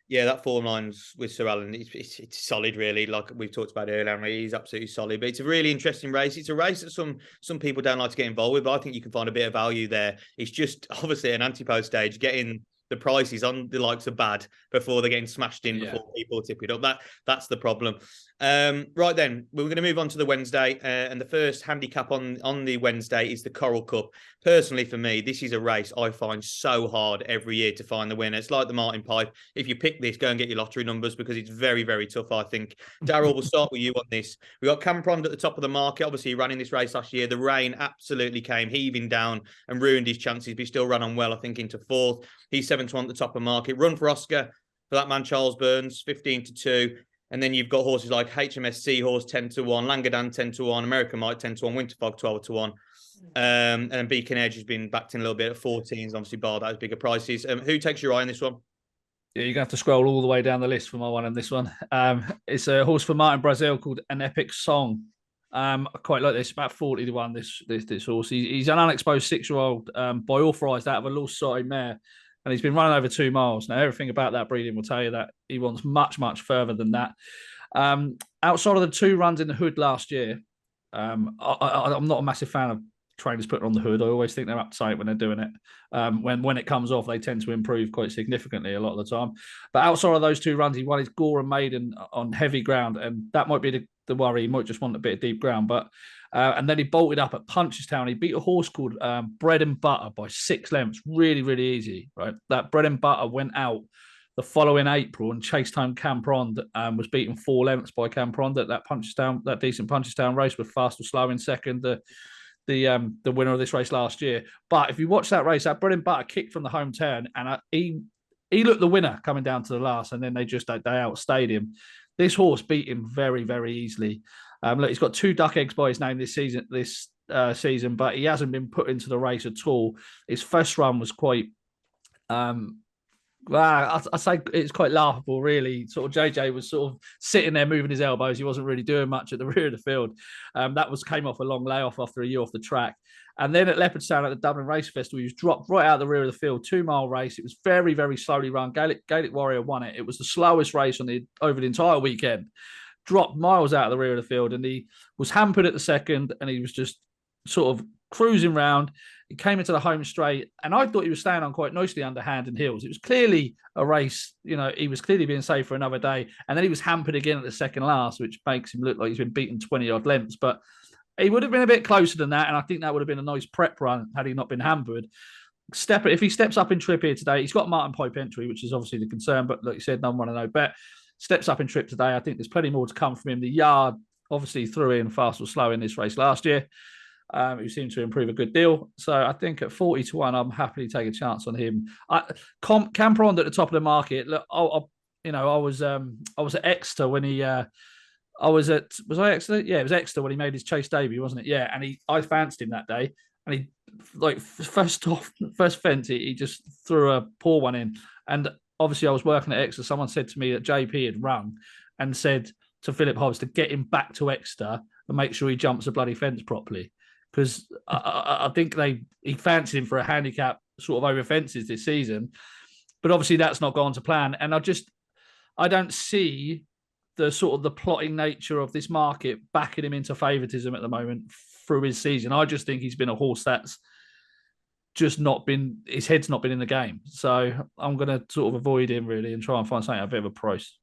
Yeah, that form lines with Sir Alan, it's solid, really. Like we've talked about earlier, he's absolutely solid. But it's a really interesting race. It's a race that some people don't like to get involved with, but I think you can find a bit of value there. It's just obviously an anti-post stage, getting the prices on the likes of bad before they're getting smashed in before people tip it up. That's the problem. Right then, we're going to move on to the Wednesday, and the first handicap on the Wednesday is the Coral Cup. Personally, for me, this is a race I find so hard every year to find the winner. It's like the Martin Pipe. If you pick this, go and get your lottery numbers, because it's very, very tough, I think. Daryl, we'll start with you on this. We got Camprond at the top of the market. Obviously, he ran in this race last year. The rain absolutely came heaving down and ruined his chances, but he still ran on well, I think, into 4th. He's 7-1 at the top of the market. Run for Oscar for that man, Charles Burns, 15-2. And then you've got horses like HMS Seahorse, 10-1, Langadan, 10-1, American Mike, 10-1, Winterfog, 12-1. And then Beacon Edge has been backed in a little bit at 14s, obviously barred out as bigger prices. Who takes your eye on this one? Yeah, you're going to have to scroll all the way down the list for my one on this one. It's a horse for Martin Brazil called An Epic Song. I quite like this, about 40-1, this horse. He's an unexposed 6-year-old by authorised out of a Law Society mare. And he's been running over 2 miles. Now, everything about that breeding will tell you that he wants much, much further than that. Outside of the 2 runs in the hood last year, I'm not a massive fan of trainers putting on the hood. I always think they're uptight when they're doing it. When it comes off, they tend to improve quite significantly a lot of the time. But outside of those 2 runs, he won his Gore and Maiden on heavy ground, and that might be the worry. He might just want a bit of deep ground. But and then he bolted up at Punchestown. He beat a horse called Bread and Butter by 6 lengths. Really, really easy, right? That Bread and Butter went out the following April, and Chase Time Camprond was beaten 4 lengths by Camprond at that decent Punchestown race with Fast or Slow in second. the winner of this race last year. But if you watch that race, that Bread and Butter kicked from the home turn, and he looked the winner coming down to the last, and then they outstayed him. This horse beat him very, very easily. Look, he's got 2 duck eggs by his name this season, but he hasn't been put into the race at all. His first run was quite, I say it's quite laughable, really. Sort of JJ was sort of sitting there moving his elbows. He wasn't really doing much at the rear of the field. That came off a long layoff after a year off the track. And then at Leopardstown at the Dublin Race Festival, he was dropped right out of the rear of the field, 2-mile race. It was very, very slowly run. Gaelic Warrior won it. It was the slowest race over the entire weekend. Dropped miles out of the rear of the field, and he was hampered at the second, and he was just sort of cruising round. He came into the home straight, and I thought he was staying on quite nicely under hand and heels. It was clearly a race, he was clearly being saved for another day. And then he was hampered again at the second last, which makes him look like he's been beaten 20-odd lengths. But he would have been a bit closer than that, and I think that would have been a nice prep run had he not been hampered. If he steps up in trip here today, he's got Martin Pipe entry, which is obviously the concern, but like you said, none want to know bet. Steps up in trip today. I think there's plenty more to come from him. The yard obviously threw in fast or slow in this race last year. Who seemed to improve a good deal. So I think at 40-1, I'm happily take a chance on him. Camperon at the top of the market. Look, I was at Exeter when he. Was I Exeter? Yeah, it was Exeter when he made his Chase debut, wasn't it? Yeah, and I fancied him that day, and he first fence he just threw a poor one in, and obviously I was working at Exeter. Someone said to me that JP had rung and said to Philip Hobbs to get him back to Exeter and make sure he jumps the bloody fence properly. Because I think he fancied him for a handicap sort of over fences this season. But obviously that's not gone to plan. And I don't see the sort of the plotting nature of this market backing him into favouritism at the moment through his season. I just think he's been a horse that's just his head's not been in the game. So I'm going to sort of avoid him really and try and find something at a bit of a price.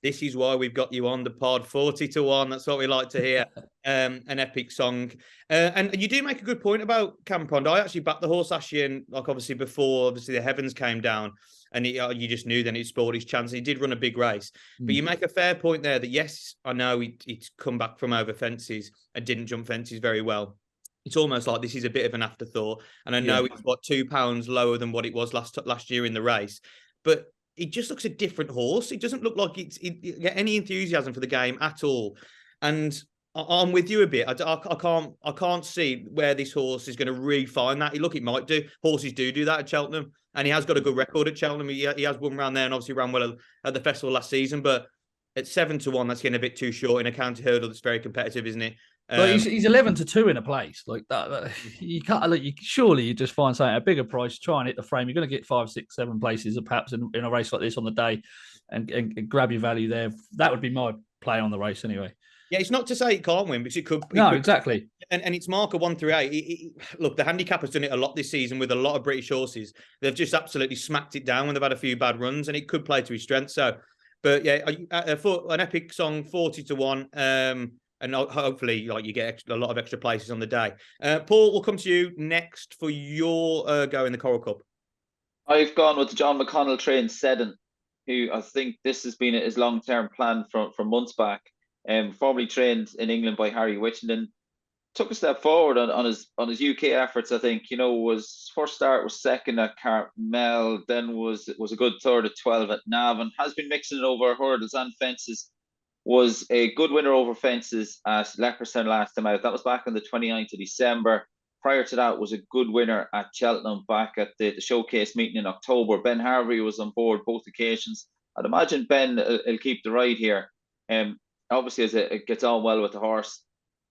This is why we've got you on the pod, 40-1. That's what we like to hear. An epic song. And you do make a good point about Camperon. I actually backed the horse last year, and obviously the heavens came down, and you just knew then he spoiled his chance. He did run a big race. But you make a fair point there that, yes, I know he's come back from over fences and didn't jump fences very well. It's almost like this is a bit of an afterthought. And I know it's, £2 lower than what it was last year in the race. But he just looks a different horse. It doesn't look like he get any enthusiasm for the game at all. And I'm with you a bit. I can't see where this horse is going to refine that. Look, it might do. Horses do that at Cheltenham, and he has got a good record at Cheltenham. He has won round there, and obviously ran well at the festival last season. But at 7-1, that's getting a bit too short in a county hurdle that's very competitive, isn't it? But he's 11-2 in a place like that. You can't. Surely you just find something at a bigger price, try and hit the frame. You're going to get 5, 6, 7 places, perhaps in a race like this on the day, and grab your value there. That would be my play on the race anyway. Yeah, it's not to say it can't win, because it could. Exactly. And it's marker 1 through 8. Look, the handicap has done it a lot this season with a lot of British horses. They've just absolutely smacked it down when they've had a few bad runs, and it could play to his strength. So, but yeah, for an epic song, 40-1. And hopefully, you get a lot of extra places on the day. Paul, we'll come to you next for your go in the Coral Cup. I've gone with the John McConnell trained Seddon, who I think this has been his long-term plan from months back. Formerly trained in England by Harry Wittenden, took a step forward on his UK efforts. I think was first start was second at Cartmel, then was a good third at 12 at Navan. Has been mixing it over hurdles and fences. Was a good winner over fences at Leopardstown last time out. That was back on the 29th of December. Prior to that was a good winner at Cheltenham back at the showcase meeting in October. Ben Harvey was on board both occasions. I'd imagine Ben will keep the ride here. Obviously, as it gets on well with the horse.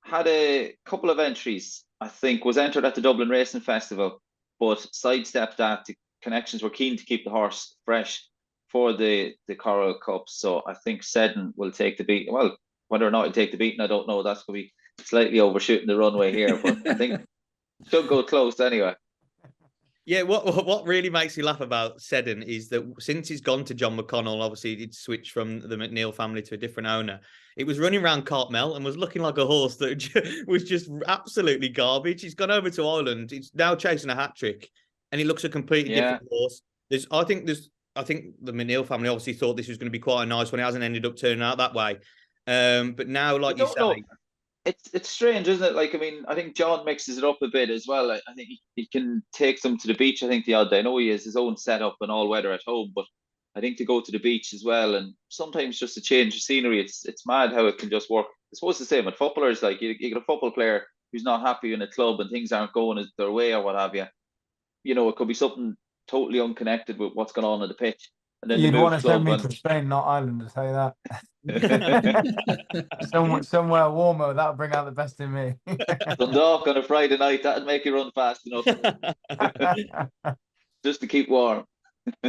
Had a couple of entries, I think, was entered at the Dublin Racing Festival, but sidestepped that. The connections were keen to keep the horse fresh for the Coral Cup. So I think Seddon will take the beat. Well, whether or not he'll take the beating, I don't know. That's going to be slightly overshooting the runway here, but I think it should go close anyway. Yeah, what really makes me laugh about Seddon is that since he's gone to John McConnell, obviously he'd switched from the McNeil family to a different owner. It was running around Cartmel and was looking like a horse that was just absolutely garbage. He's gone over to Ireland. He's now chasing a hat trick, and he looks a completely different horse. I think the McNeil family obviously thought this was going to be quite a nice one. It hasn't ended up turning out that way. But now, like you say, it's strange, isn't it? Like, I mean, I think John mixes it up a bit as well. I think he can take them to the beach. I think the odd day. I know he has his own setup and all weather at home, but I think to go to the beach as well, and sometimes just to change the scenery, it's mad how it can just work. I suppose the same with footballers. Like you get a football player who's not happy in a club and things aren't going their way or what have you. You know, it could be something totally unconnected with what's going on the pitch, and then they You'd move want to send club me and to Spain, not Ireland, to tell you that. Somewhere warmer, that'll bring out the best in me. Dundalk on a Friday night, that'd make you run fast enough just to keep warm.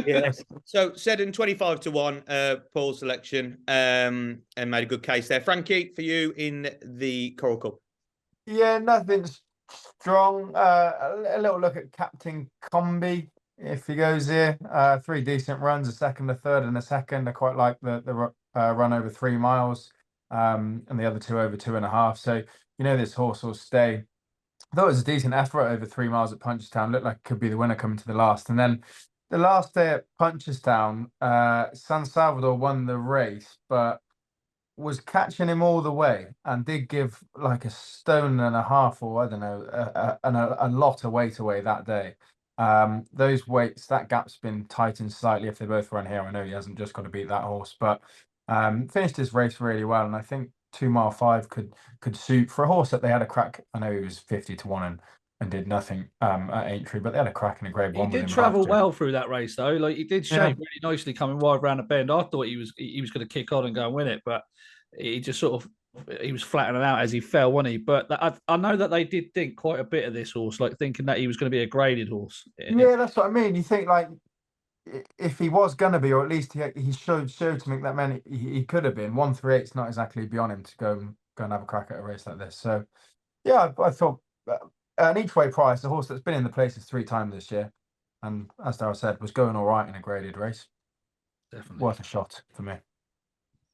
Yes. So Seddon 25-1, Paul's selection, and made a good case there. Frankie, for you in the Coral Cup. Yeah, nothing strong. A little look at Captain Combi if he goes here. 3 decent runs, a second, a third, and a second. I quite like the run over 3 miles, and the other 2 over 2.5. So this horse will stay. I thought it was a decent effort over 3 miles at Punchestown. Looked like it could be the winner coming to the last. And then the last day at Punchestown, San Salvador won the race, but was catching him all the way and did give like 1.5 stones, or I don't know, a lot of weight away that day. Those weights, that gap's been tightened slightly if they both run here. I know he hasn't just got to beat that horse, but finished his race really well. And I think 2 mile 5 could suit for a horse that they had a crack. I know he was 50-1 and did nothing at Aintree, but they had a crack in a grade 1. He did travel well through that race though. Like he did shape really nicely coming wide around the bend. I thought he was going to kick on and go and win it, but he just sort of he was flattening out as he fell, wasn't he? But I know that they did think quite a bit of this horse, like thinking that he was going to be a graded horse. Yeah, that's what I mean. You think like if he was going to be, or at least he showed to make that man he could have been. 138's not exactly beyond him to go and have a crack at a race like this. So yeah, I thought an each way price, a horse that's been in the places 3 times this year, and as Daryl said, was going all right in a graded race. Definitely worth a shot for me.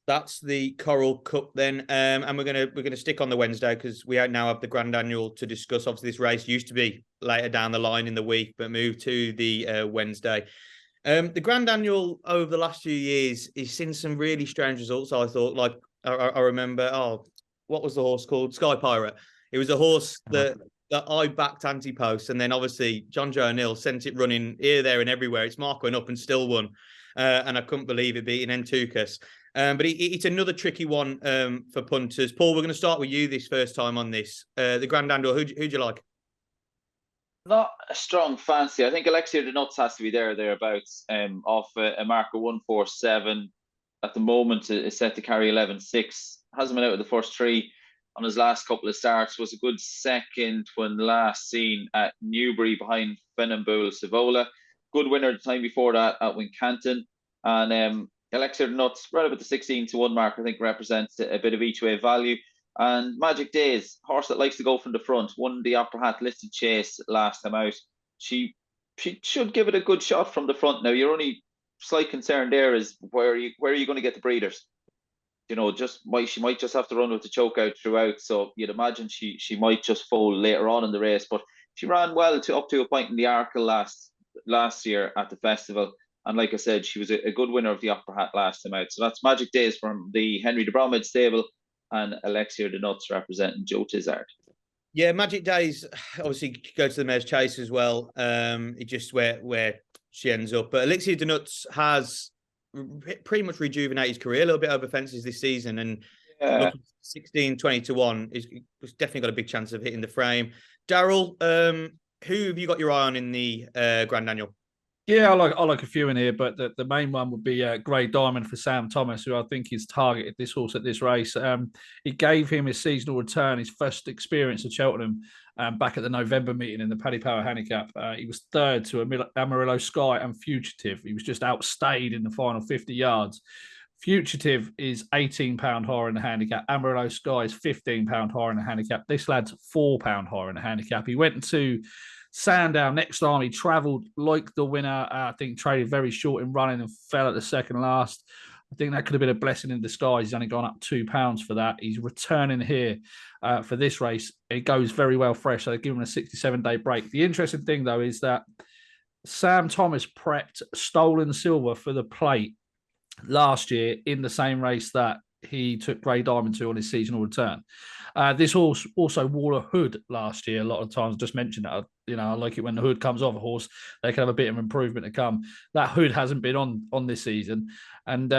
That's the Coral Cup then, and we're gonna stick on the Wednesday because we now have the Grand Annual to discuss. Obviously, this race used to be later down the line in the week, but moved to the Wednesday. The Grand Annual over the last few years has seen some really strange results. I thought, like I remember, what was the horse called? Sky Pirate. It was a horse that I backed anti-post, and then obviously John Joe O'Neill sent it running here, there, and everywhere. Its mark went up and still won, and I couldn't believe it beating Entucas. But it's another tricky one for punters. Paul, we're going to start with you this first time on this. The Grand Annual, who'd you like? Not a strong fancy. I think Elixir the Nuts has to be thereabouts. Off a marker 147 at the moment is set to carry 11.6. Hasn't been out of the first 3 on his last couple of starts. Was a good second when last seen at Newbury behind Fenimbull Savola. Good winner the time before that at Wincanton. And Elixir the Nuts, right about the 16-1 mark, I think represents a bit of each way value. And Magic Days, horse that likes to go from the front, won the Opera Hat listed chase last time out. She should give it a good shot from the front. Now, your only slight concern there is where are you going to get the breeders? She might just have to run with the choke out throughout. So you'd imagine she might just fold later on in the race. But she ran well up to a point in the Arkle last year at the festival. And like I said, she was a good winner of the Opera Hat last time out. So that's Magic Days from the Henry de Bromhead stable, and Elixir the Nuts representing Joe Tizard. Yeah, Magic Days obviously go to the Mayor's Chase as well. It just where she ends up. But Elixir the Nuts has pretty much rejuvenated his career a little bit over fences this season, and 16-20-1 is definitely got a big chance of hitting the frame. Daryl, who have you got your eye on in the Grand Annual? Yeah, I like a few in here, but the main one would be Grey Diamond for Sam Thomas, who I think is targeted this horse at this race. It gave him his seasonal return, his first experience at Cheltenham back at the November meeting in the Paddy Power Handicap. He was third to Amarillo Sky and Fugitive. He was just outstayed in the final 50 yards. Fugitive is £18 higher in the handicap. Amarillo Sky is £15 higher in the handicap. This lad's £4 higher in the handicap. He went to Sandown next time. He travelled like the winner. I think traded very short in running and fell at the second last. I think that could have been a blessing in disguise. He's only gone up £2 for that. He's returning here for this race. It goes very well fresh, so they give him a 67-day break. The interesting thing, though, is that Sam Thomas prepped Stolen Silver for the plate last year in the same race that he took Grey Diamond to on his seasonal return. This horse also wore a hood last year. A lot of times, just mentioned that. I like it when the hood comes off a horse. They can have a bit of improvement to come. That hood hasn't been on this season, and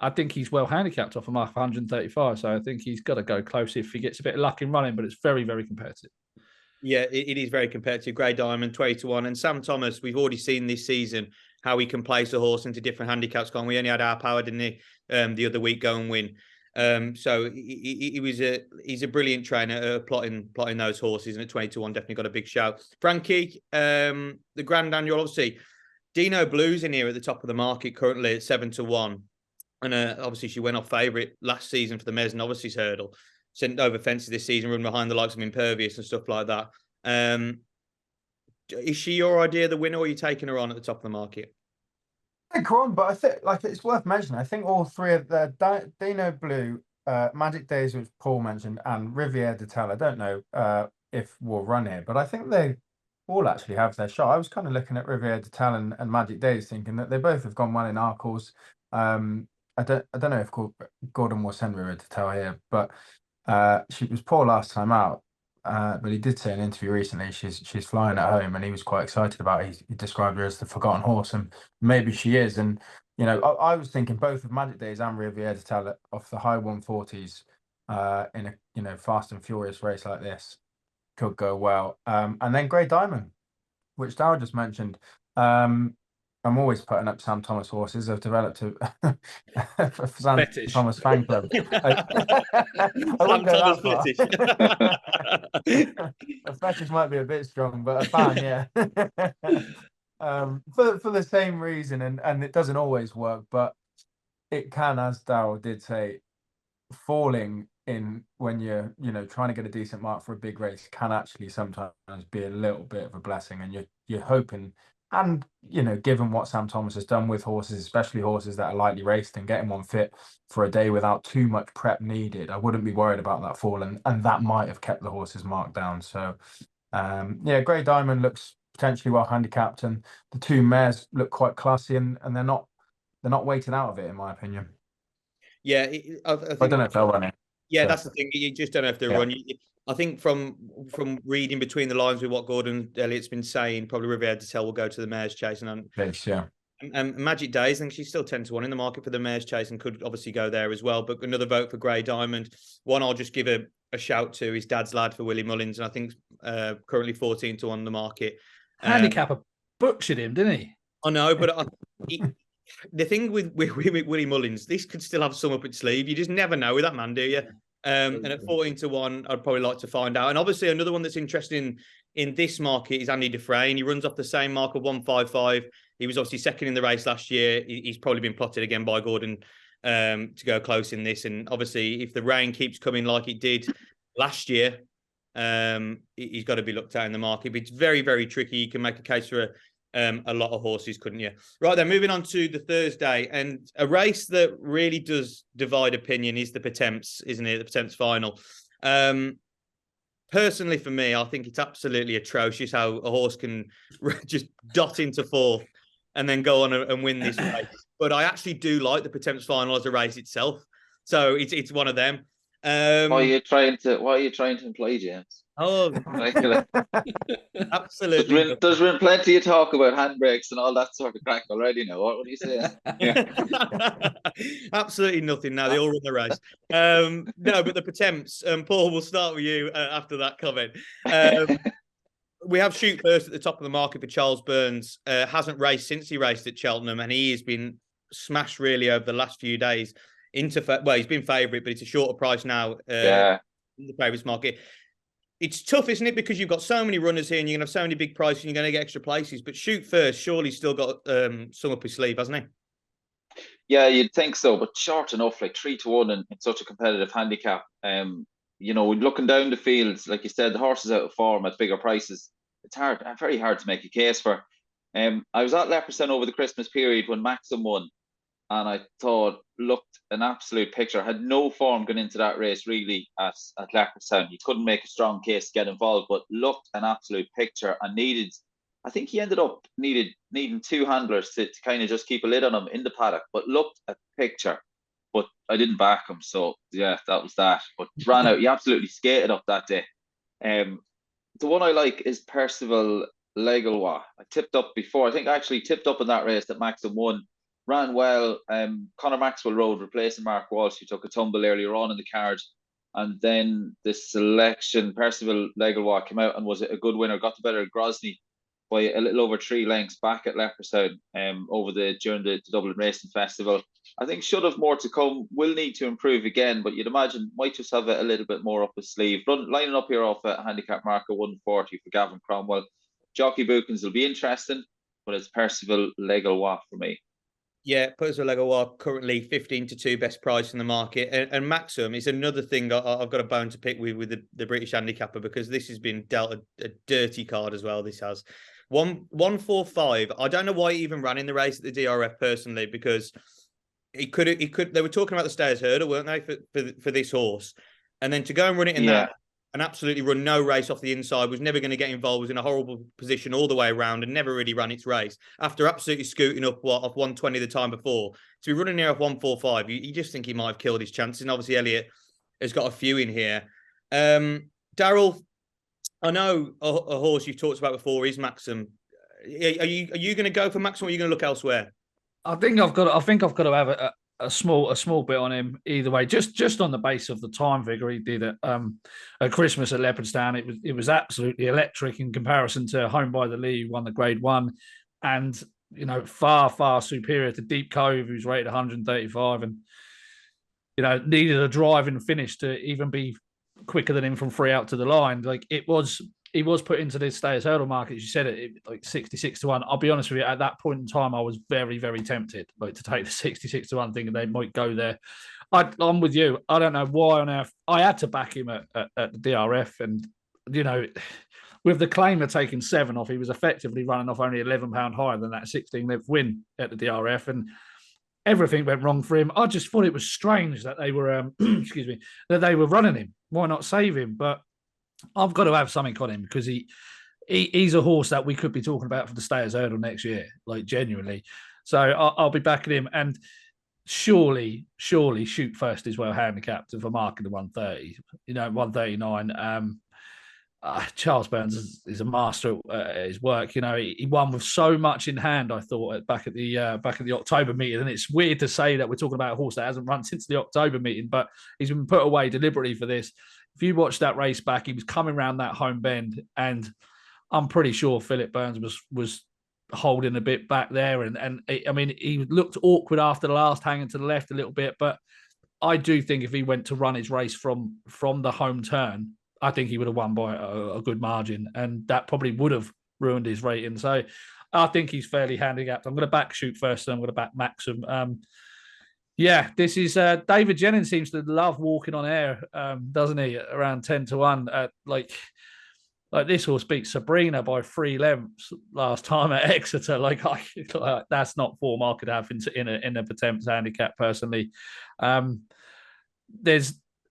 I think he's well handicapped off a mark of 135. So I think he's got to go close if he gets a bit of luck in running. But it's very, very competitive. Yeah, it is very competitive. Grey Diamond, 20-1. And Sam Thomas, we've already seen this season how he can place a horse into different handicaps. We only had our power, didn't he, the other week go and win. So he's a brilliant trainer at plotting those horses. And at 20-1, definitely got a big shout. Frankie, the Grand Annual, obviously, Dino Blue's in here at the top of the market currently at 7-1. And obviously she went off favourite last season for the Mes and Novices Hurdle. Sent over fences this season, run behind the likes of Impervious and stuff like that. Is she your idea, the winner, or are you taking her on at the top of the market? I think her on, but I think it's worth mentioning. I think all three of the Dino Blue, Magic Days, which Paul mentioned, and Riviere de Tel. I don't know if we'll run here, but I think they all actually have their shot. I was kind of looking at Riviere de Tel and Magic Days, thinking that they both have gone well in our course. I don't know if Gordon will send Riviere de Tel here, but she was poor last time out. But he did say in an interview recently she's flying at home, and he was quite excited about it. He described her as the forgotten horse, and maybe she is. And I was thinking both of Magic Days and Riviere de Tel off the high 140s in a fast and furious race like this could go well. And then Grey Diamond, which Daryl just mentioned. I'm always putting up Sam Thomas horses. I've developed a Sam Fetish. Thomas fan club. I wouldn't go that far. A fetish might be a bit strong, but a fan, yeah. For the same reason, and it doesn't always work, but it can, as Daryl did say, falling in when you're trying to get a decent mark for a big race can actually sometimes be a little bit of a blessing, and you're hoping. And, given what Sam Thomas has done with horses, especially horses that are lightly raced, and getting one fit for a day without too much prep needed, I wouldn't be worried about that fall. And that might have kept the horses marked down. So, Grey Diamond looks potentially well handicapped, and the two mares look quite classy, and they're not weighted out of it, in my opinion. Yeah, I don't know if they'll run it. Yeah, So. That's the thing. You just don't have to run. I think from reading between the lines with what Gordon Elliott's been saying, probably Riviere de Tel will go to the Mares Chase. And Magic Days, I think she's still 10-1 in the market for the Mares Chase and could obviously go there as well. But another vote for Grey Diamond. One I'll just give a shout to is Dad's Lad for Willie Mullins, and I think currently 14-1 in the market. Handicapper butchered him, didn't he? I know, but the thing with Willie Mullins, this could still have some up its sleeve. You just never know with that man, do you? And at 14-1, I'd probably like to find out. And obviously, another one that's interesting in this market is Andy Dufresne. He runs off the same mark of 155. He was obviously second in the race last year. He's probably been plotted again by Gordon to go close in this. And obviously, if the rain keeps coming like it did last year, he's got to be looked at in the market. But it's very, very tricky. You can make a case for a lot of horses, couldn't you? Right then, moving on to the Thursday, and a race that really does divide opinion is the Pretenses, isn't it? The Pretenses final. Personally, for me, I think it's absolutely atrocious how a horse can just dot into fourth and then go on and win this race. But I actually do like the Pretenses final as a race itself. So it's one of them. What are you trying to imply, James? Oh, absolutely. There's been plenty of talk about handbrakes and all that sort of crack already now. What are you saying? Absolutely nothing now. They all run the race. No, but the Pretenses, Paul, we'll start with you after that comment. We have Shoot First at the top of the market for Charles Burns. Hasn't raced since he raced at Cheltenham, and he has been smashed really over the last few days. He's been favourite, but it's a shorter price now in the favourites market. It's tough, isn't it? Because you've got so many runners here and you're going to have so many big prices and you're going to get extra places. But Shoot First surely still got some up his sleeve, hasn't he? Yeah, you'd think so, but short enough, like 3-1 in such a competitive handicap. Looking down the fields, like you said, the horse is out of form at bigger prices. It's very hard to make a case for. I was at Leopardstown over the Christmas period when Maxim won, and I thought looked an absolute picture. Had no form going into that race really at Leopardstown. He couldn't make a strong case to get involved, but looked an absolute picture and I think he ended up needing two handlers to kind of just keep a lid on him in the paddock, but looked a picture. but I didn't back him. So yeah, that was that. But ran out. He absolutely skated up that day. The one I like is Percival Legalwa. I tipped up before. I think I actually tipped up in that race that Maxim won. Ran well. Conor Maxwell rode, replacing Mark Walsh, who took a tumble earlier on in the card. And then the selection, Percival Legalwa, came out and was a good winner. Got the better of Grosny by a little over 3 lengths back at Leopardstown during the Dublin Racing Festival. I think should have more to come. Will need to improve again, but you'd imagine might just have a little bit more up his sleeve. Lining up here off a handicap marker 140 for Gavin Cromwell. Jockey Bookings will be interesting, but it's Percival Legalwa for me. Yeah, Percival Legalwa currently 15-2 best price in the market, and Maxim is another thing I've got a bone to pick with the British handicapper, because this has been dealt a dirty card as well. This has 145. I don't know why he even ran in the race at the DRF personally, because he could. They were talking about the Stayers Hurdle, weren't they, for this horse, and then to go and run it in that and absolutely run no race off the inside, was never going to get involved, was in a horrible position all the way around and never really ran its race after absolutely scooting up off 120 the time before. To be running here off 145, you just think he might have killed his chances. And obviously Elliot has got a few in here. Daryl, I know a horse you've talked about before is Maxim. Are you going to go for Maxim, or are you going to look elsewhere? I think I've got to have a small bit on him either way. Just on the base of the time figure he did at Christmas at Leopardstown. It was absolutely electric in comparison to Home by the Lee, who won the Grade 1, and far superior to Deep Cove, who's rated 135, and needed a driving finish to even be quicker than him from 3 out to the line. Like he was put into this Stayers Hurdle market, as you said, it like 66-1. I'll be honest with you, at that point in time, I was very, very tempted to take the 66-1, thinking they might go there. I'm with you. I don't know why on earth I had to back him at the DRF, and with the claim of taking 7 off, he was effectively running off only £11 higher than that 16th win at the DRF, and everything went wrong for him. I just thought it was strange that they were that they were running him. Why not save him? But I've got to have something on him, because he's a horse that we could be talking about for the Stayers Hurdle next year, like genuinely. So I'll be backing him, and surely Shoot First is well handicapped for marking the 130, 139. Charles Burns is a master at his work. He won with so much in hand, I thought, back at the October meeting. And it's weird to say that we're talking about a horse that hasn't run since the October meeting, but he's been put away deliberately for this. If you watch that race back, he was coming around that home bend, and I'm pretty sure Philip Burns was holding a bit back there. And he looked awkward after the last, hanging to the left a little bit. But I do think if he went to run his race from the home turn, I think he would have won by a good margin, and that probably would have ruined his rating. So I think he's fairly handicapped. I'm going to back Shoot First, and I'm going to back Maxim. This is David Jennings seems to love walking on air, doesn't he? Around 10-1. Like this horse beat Sabrina by 3 lengths last time at Exeter. That's not form I could have in a Pretenses handicap personally.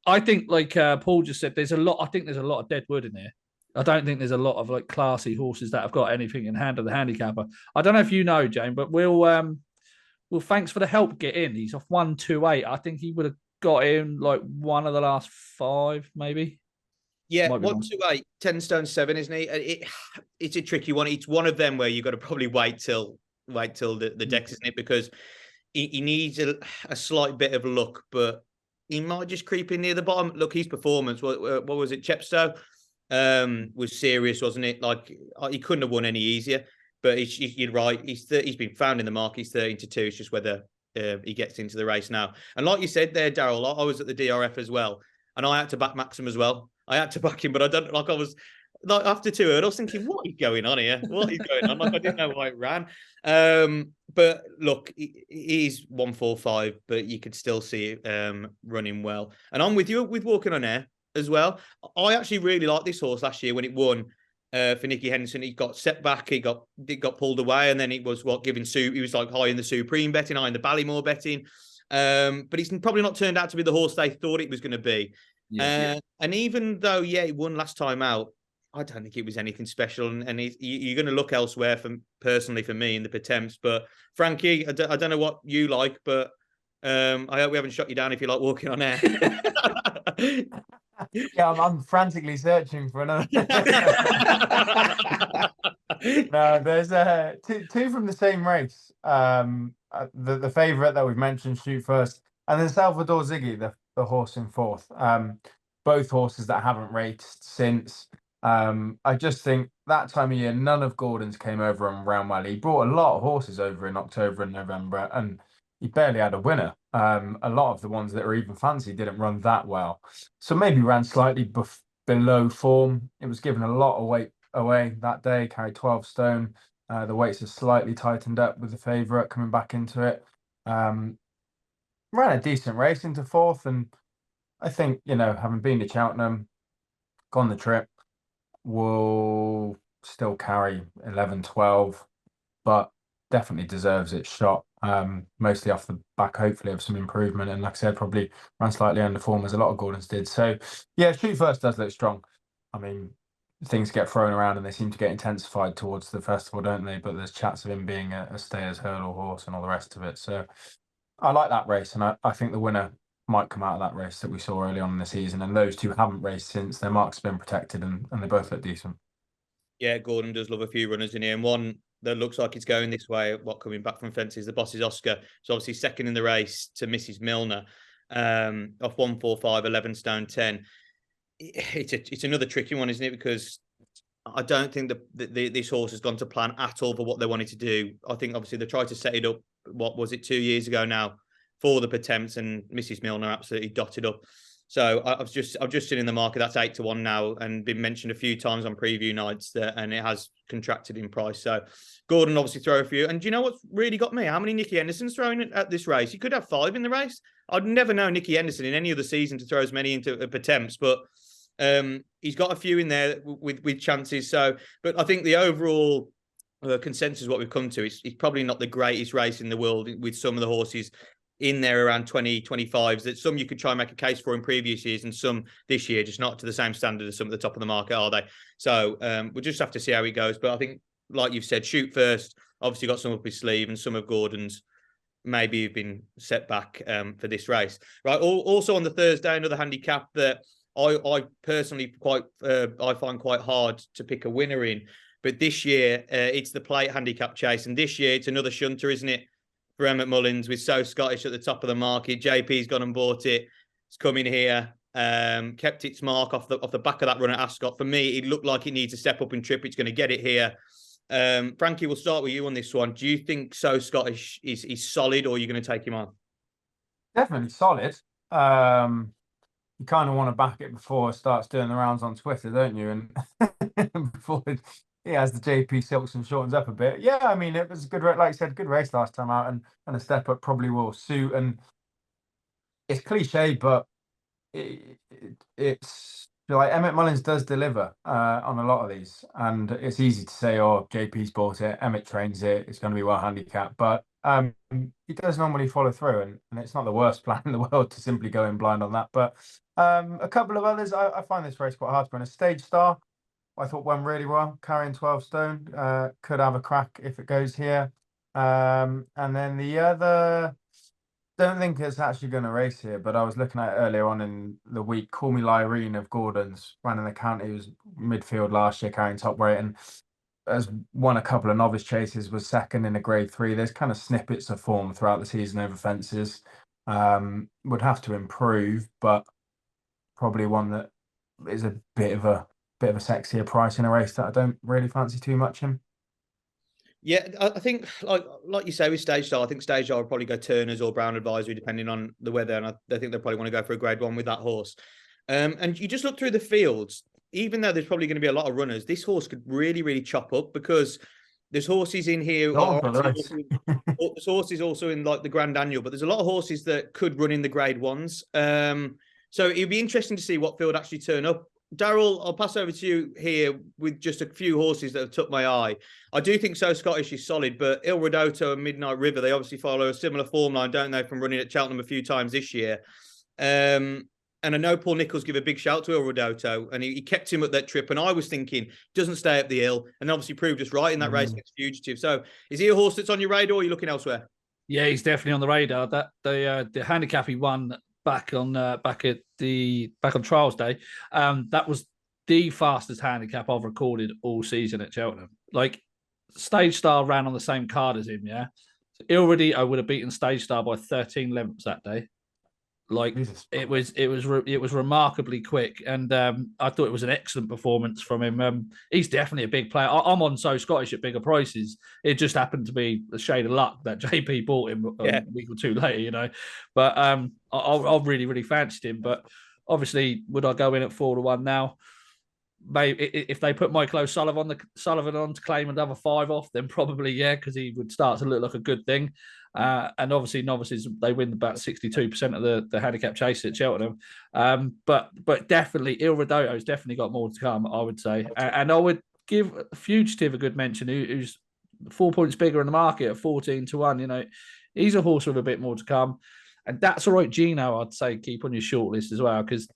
I think, like Paul just said, there's a lot of dead wood in here. I don't think there's a lot of classy horses that have got anything in hand of the handicapper. I don't know if you know, Jane, but we'll thanks for the help get in. He's off 128. I think he would have got in one of the last 5, maybe. Yeah, 128, 10 stone 7, isn't he? It's a tricky one. It's one of them where you've got to probably wait till the decks, isn't it? Because he needs a slight bit of luck, but he might just creep in near the bottom. Look, his performance, what was it, Chepstow? Was serious, wasn't it? He couldn't have won any easier. But you're right. He's been found in the market. He's 13-2. It's just whether he gets into the race now. And like you said there, Daryl, I was at the DRF as well, and I had to back Maxim as well. I had to back him, but I don't I was after 2 hurdles thinking, what is going on here? What is going on? I didn't know why it ran. But look, he's 145, but you could still see it running well. And I'm with you with walking on air as well. I actually really liked this horse last year when it won for Nicky Henderson. He got set back, he got pulled away, and then it was he was high in the Supreme betting, high in the Ballymore betting. But he's probably not turned out to be the horse they thought it was going to be. And even though, he won last time out, I don't think it was anything special. And you're going to look elsewhere personally for me in the Pretenses. But Frankie, I don't know what you like, but I hope we haven't shot you down if you like walking on air. Yeah, I'm frantically searching for another. No, there's two from the same race. The favourite that we've mentioned, Shoot First, and then Salvador Ziggy, the horse in fourth. Both horses that haven't raced since. I just think that time of year, none of Gordon's came over and ran well. He brought a lot of horses over in October and November, and he barely had a winner. A lot of the ones that were even fancy didn't run that well, so maybe ran slightly below form. It was given a lot of weight away that day, carried 12 stone. The weights are slightly tightened up with the favourite coming back into it. Ran a decent race into fourth, and I think, having been to Cheltenham, gone the trip, will still carry 11, 12, but definitely deserves its shot. Mostly off the back, hopefully, of some improvement. And like I said, probably ran slightly under form as a lot of Gordon's did. So, yeah, Shoot First does look strong. I mean, things get thrown around and they seem to get intensified towards the festival, don't they? But there's chats of him being a stayers hurdle horse and all the rest of it. So I like that race. And I think the winner might come out of that race that we saw early on in the season. And those two haven't raced since. Their marks have been protected and they both look decent. Yeah, Gordon does love a few runners in here, and one that looks like it's going this way, coming back from fences, the boss is Oscar. So obviously second in the race to Mrs. Milner, off 145, 11 stone 10. It's another tricky one, isn't it? Because I don't think this horse has gone to plan at all for what they wanted to do. I think obviously they tried to set it up, what was it, 2 years ago now, for the Pretenses, and Mrs. Milner absolutely dotted up. So I've just seen in the market that's 8-1 now, and been mentioned a few times on preview nights and it has contracted in price. So Gordon obviously throw a few. And do you know what's really got me? How many Nicky Henderson's throwing at this race? He could have 5 in the race. I'd never know Nicky Henderson in any other season to throw as many into a Pretenses, but he's got a few in there with chances. So, but I think the overall consensus, what we've come to, it's probably not the greatest race in the world with some of the horses in there around 20-25s, that some you could try and make a case for in previous years, and some this year just not to the same standard as some at the top of the market, are they? So we'll just have to see how it goes. But I think, like you've said, Shoot First obviously got some up his sleeve, and some of Gordon's maybe have been set back for this race. Right. Also on the Thursday, another handicap that I personally I find quite hard to pick a winner in. But this year, it's the plate handicap chase. And this year, it's another shunter, isn't it? For Emmett Mullins, with So Scottish at the top of the market. JP's gone and bought it. It's come in here, kept its mark off the back of that run at Ascot. For me, it looked like it needs to step up in trip. It's going to get it here. Frankie, we'll start with you on this one. Do you think So Scottish is solid, or are you going to take him on? Definitely solid. You kind of want to back it before it starts doing the rounds on Twitter, don't you? And before he has the JP silks and shortens up a bit. Yeah, I mean, it was a good race, like I said, good race last time out, and a step up probably will suit. And it's cliche, but it's like Emmett Mullins does deliver on a lot of these, and it's easy to say, "Oh, JP's bought it, Emmett trains it, it's going to be well handicapped," but he does normally follow through, and it's not the worst plan in the world to simply go in blind on that. But a couple of others, I find this race quite hard to win. A Stage Star, I thought went really well, carrying 12 stone, could have a crack if it goes here. And then the other, don't think it's actually going to race here, but I was looking at it earlier on in the week. Call Me Lyrene of Gordon's, ran in the county. He was midfield last year, carrying top weight, and has won a couple of novice chases, was second in a grade 3. There's kind of snippets of form throughout the season over fences. Would have to improve, but probably one that is a bit of a sexier price in a race that I don't really fancy too much in. Yeah, I think like you say with Stage Star, I think Stage Star will probably go Turners or Brown Advisory depending on the weather, and I think they'll probably want to go for a grade 1 with that horse. And you just look through the fields, even though there's probably going to be a lot of runners, this horse could really, really chop up, because there's horses in here. There's horses also in like the Grand Annual, but there's a lot of horses that could run in the grade 1s. So it'd be interesting to see what field actually turn up. Daryl, I'll pass over to you here with just a few horses that have took my eye. I do think So Scottish is solid, but Il Rodotto and Midnight River, they obviously follow a similar form line, don't they, from running at Cheltenham a few times this year. And I know Paul Nicholls give a big shout to Il Rodotto, and he kept him at that trip. And I was thinking, doesn't stay up the hill, and obviously proved us right in that race against Fugitive. So is he a horse that's on your radar, or are you looking elsewhere? Yeah, he's definitely on the radar. That the handicap he won back on trials day, that was the fastest handicap I've recorded all season at Cheltenham. Like, Stage Star ran on the same card as him. Yeah, I would have beaten Stage Star by 13 lengths that day. Like, it was remarkably quick, and I thought it was an excellent performance from him. He's definitely a big player. I'm on So Scottish at bigger prices. It just happened to be a shade of luck that JP bought him a week or two later, you know. But I really, really fancied him. But obviously, would I go in at 4-1 now? Maybe if they put Michael O'Sullivan on to claim another 5 off, then probably because he would start to look like a good thing. And obviously novices, they win about 62% of the handicap chase at Cheltenham. But definitely Il Ridotto's definitely got more to come, I would say. And I would give Fugitive a good mention, who's 4 points bigger in the market at 14-1. You know, he's a horse with a bit more to come. And That's All Right Gino, I'd say keep on your shortlist as well, because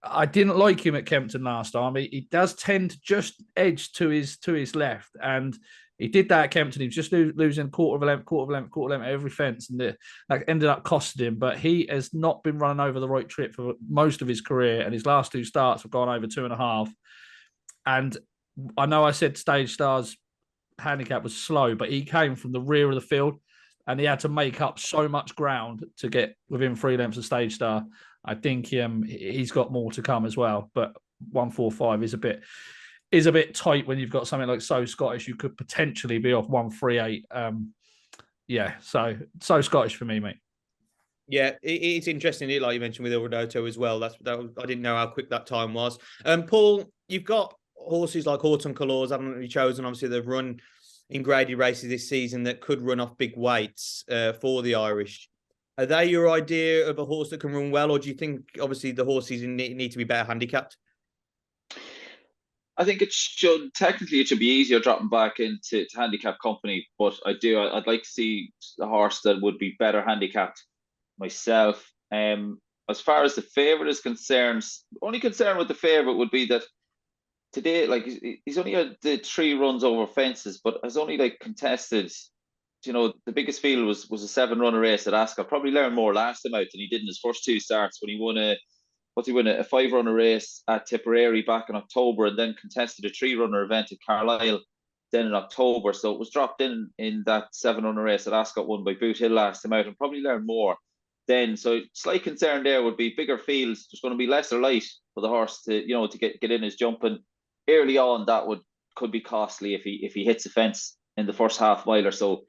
I didn't like him at Kempton last time. He does tend to just edge to his left, and he did that at Kempton. He was just losing quarter of a length every fence, and that ended up costing him. But he has not been running over the right trip for most of his career, and his last 2 starts have gone over 2.5. And I know I said Stage Star's handicap was slow, but he came from the rear of the field, and he had to make up so much ground to get within 3 lengths of Stage Star. I think he's got more to come as well, but 145 is a bit tight when you've got something like So Scottish. You could potentially be off 138. So Scottish for me, mate. Yeah, it's interesting, like you mentioned with Il Ridotto as well. I didn't know how quick that time was. Paul, you've got horses like Autumn Colours haven't you chosen? Obviously, they've run in graded races this season that could run off big weights for the Irish. Are they your idea of a horse that can run well, or do you think obviously the horses need to be better handicapped? I think it should be easier dropping back into handicap company, but I'd like to see a horse that would be better handicapped myself. As far as the favourite is concerned, only concern with the favourite would be that today, like, he's only had the 3 runs over fences, but has only contested. You know, the biggest field was a 7-runner race at Ascot. Probably learned more last time out than he did in his first 2 starts when he won a 5-runner race at Tipperary back in October, and then contested a 3-runner event at Carlisle then in October. So it was dropped in that 7-runner race at Ascot won by Boot Hill last time out, and probably learned more then. So slight concern there would be bigger fields. There's going to be lesser light for the horse to get in his jumping early on. That could be costly if he hits the fence in the first half mile or so.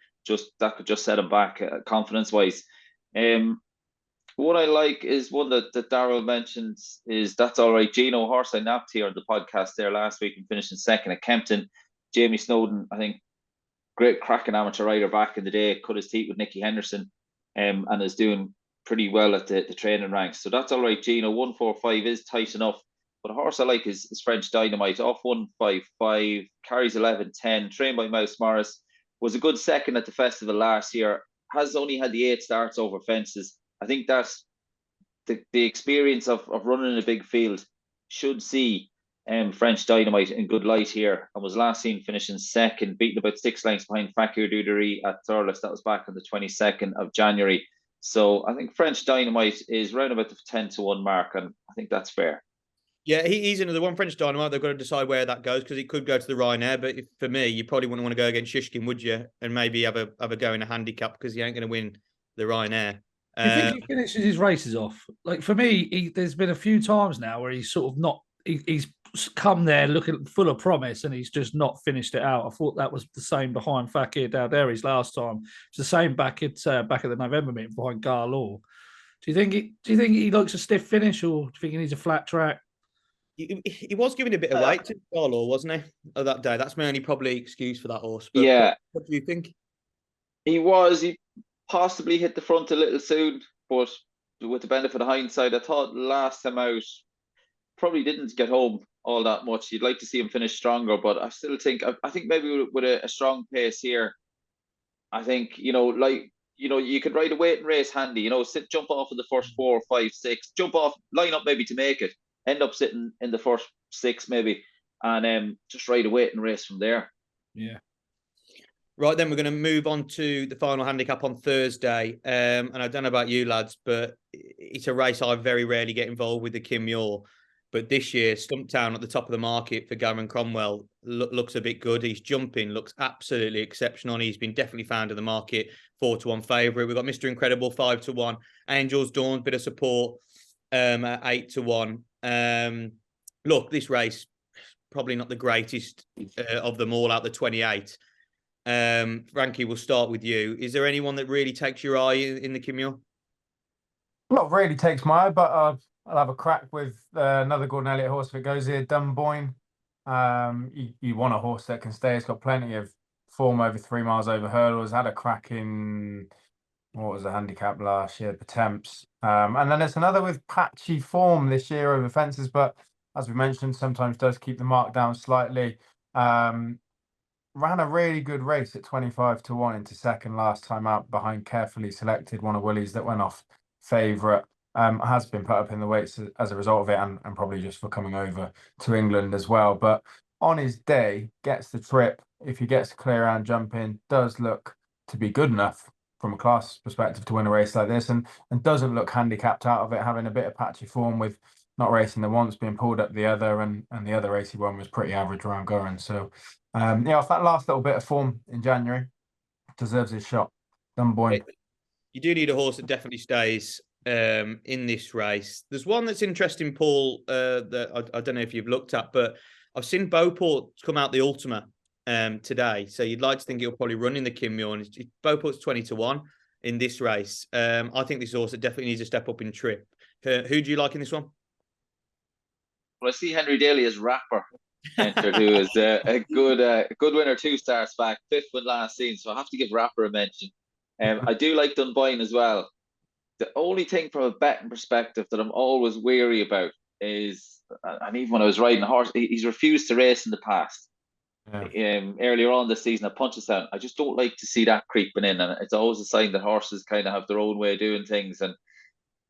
That could just set him back confidence wise. What I like is one that Daryl mentioned is That's All Right Gino, horse I napped here on the podcast there last week and finishing second at Kempton. Jamie Snowden, I think, great cracking amateur rider back in the day, cut his teeth with Nicky Henderson, and is doing pretty well at the training ranks. So That's All Right Gino, 145 is tight enough. But a horse I like is French Dynamite, off 155, carries 11.10, trained by Mouse Morris. Was a good second at the festival last year, has only had the 8 starts over fences. I think that's the experience of running in a big field should see French Dynamite in good light here, and was last seen finishing second, beaten about 6 lengths behind Fakir Dudery at Thurles. That was back on the 22nd of January. So I think French Dynamite is round about the 10-1 mark, and I think that's fair. Yeah, he's another one. French Dynamite, they've got to decide where that goes, because it could go to the Ryanair. But for me, you probably wouldn't want to go against Shishkin, would you? And maybe have a go in a handicap, because he ain't going to win the Ryanair. Do you think he finishes his races off? Like, for me, there's been a few times now where he's sort of not. He's come there looking full of promise, and he's just not finished it out. I thought that was the same behind Fakir Dowderi's last time. It's the same back at the November meeting behind Gar Law. Do you think he likes a stiff finish, or do you think he needs a flat track? He was giving a bit of weight to Carlo, wasn't he, that day? That's my only probably excuse for that horse. But yeah. What do you think? He possibly hit the front a little soon, but with the benefit of hindsight, I thought last time out probably didn't get home all that much. You'd like to see him finish stronger, but I still think I think maybe with a strong pace here, I think you could ride a waiting race handy. Jump off in the first 4, 5, 6, jump off, line up maybe to make it. End up sitting in the first 6 maybe, and just ride a waiting race from there. Yeah. Right, then we're going to move on to the final handicap on Thursday. And I don't know about you lads, but it's a race I very rarely get involved with, the Muir. But this year, Stumptown at the top of the market for Gavin Cromwell looks a bit good. He's jumping, looks absolutely exceptional. He's been definitely found in the market, 4-1 favourite. We've got Mr. Incredible, 5-1. Angels Dawn, bit of support at 8-1. Look, this race, probably not the greatest of them all out the 28. Frankie, we'll start with you. Is there anyone that really takes your eye in the Muir? Not really takes my eye, but I'll have a crack with another Gordon Elliott horse if it goes here, Dunboyne. You want a horse that can stay. It's got plenty of form over 3 miles over hurdles. Had a crack in, what was the handicap last year, Pretenses. And then there's another with patchy form this year over fences, but as we mentioned, sometimes does keep the mark down slightly. Ran a really good race at 25-1 into second last time out behind Carefully Selected, one of Willie's that went off favourite. Has been put up in the weights as a result of it, and probably just for coming over to England as well. But on his day, gets the trip. If he gets a clear round jump in, does look to be good enough from a class perspective to win a race like this, and doesn't look handicapped out of it, having a bit of patchy form with not racing the once, being pulled up the other, and the other race he won was pretty average around Goran. So off that last little bit of form in January, deserves his shot. Dunboyne. You do need a horse that definitely stays in this race. There's one that's interesting, Paul, that I don't know if you've looked at, but I've seen Beauport come out the Ultima today. So you'd like to think he'll probably run in the Muir, and Beauport's 20-1 in this race. I think this horse that definitely needs a step up in trip. Who do you like in this one? Well, I see Henry Daly as Rapper entered, who is a good winner 2 starts back, 5th win last season. So I have to give Rapper a mention. I do like Dunboyne as well. The only thing from a betting perspective that I'm always weary about is, and even when I was riding a horse, he's refused to race in the past. Yeah. Earlier on this season at Punchestown, I just don't like to see that creeping in, and it's always a sign that horses kind of have their own way of doing things. And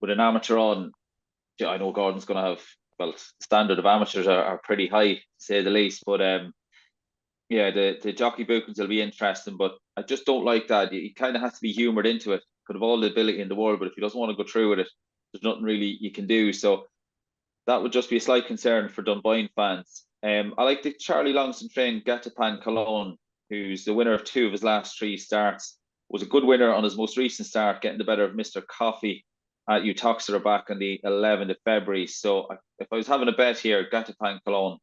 with an amateur on, I know Gordon's going to have, well, the standard of amateurs are pretty high, to say the least. But the jockey bookings will be interesting, but I just don't like that. He kind of has to be humoured into it. Could have all the ability in the world, but if he doesn't want to go through with it, there's nothing really you can do. So that would just be a slight concern for Dunboyne fans. I like the Charlie Longston trained Gatapan Cologne, who's the winner of 2 of his last 3 starts. Was a good winner on his most recent start, getting the better of Mr. Coffee at Utoxeter back on the 11th of February. So if I was having a bet here, Gatapan Cologne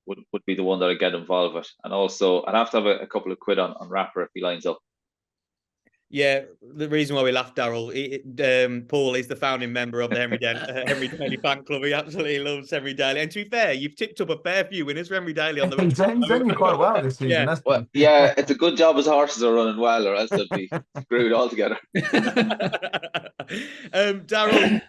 would be the one that I'd get involved with. And also, I'd have to have a couple of quid on Rapper if he lines up. Yeah, the reason why we laughed, Daryl, Paul is the founding member of the Henry Daly fan club. He absolutely loves Henry Daly. And to be fair, you've tipped up a fair few winners for Henry Daly on the He's done quite well this season. Yeah. It's a good job his horses are running well, or else they'd be screwed altogether. Daryl,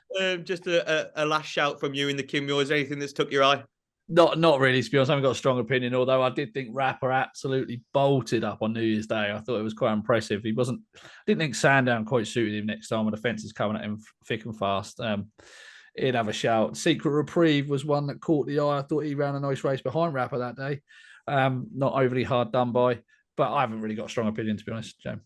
just a last shout from you in the Muir. Is there anything that's took your eye? Not really, to be honest. I haven't got a strong opinion, although I did think Rapper absolutely bolted up on New Year's Day. I thought it was quite impressive. I didn't think Sandown quite suited him next time when the fence is coming at him thick and fast. He'd have a shout. Secret Reprieve was one that caught the eye. I thought he ran a nice race behind Rapper that day. Not overly hard done by, but I haven't really got a strong opinion, to be honest, James.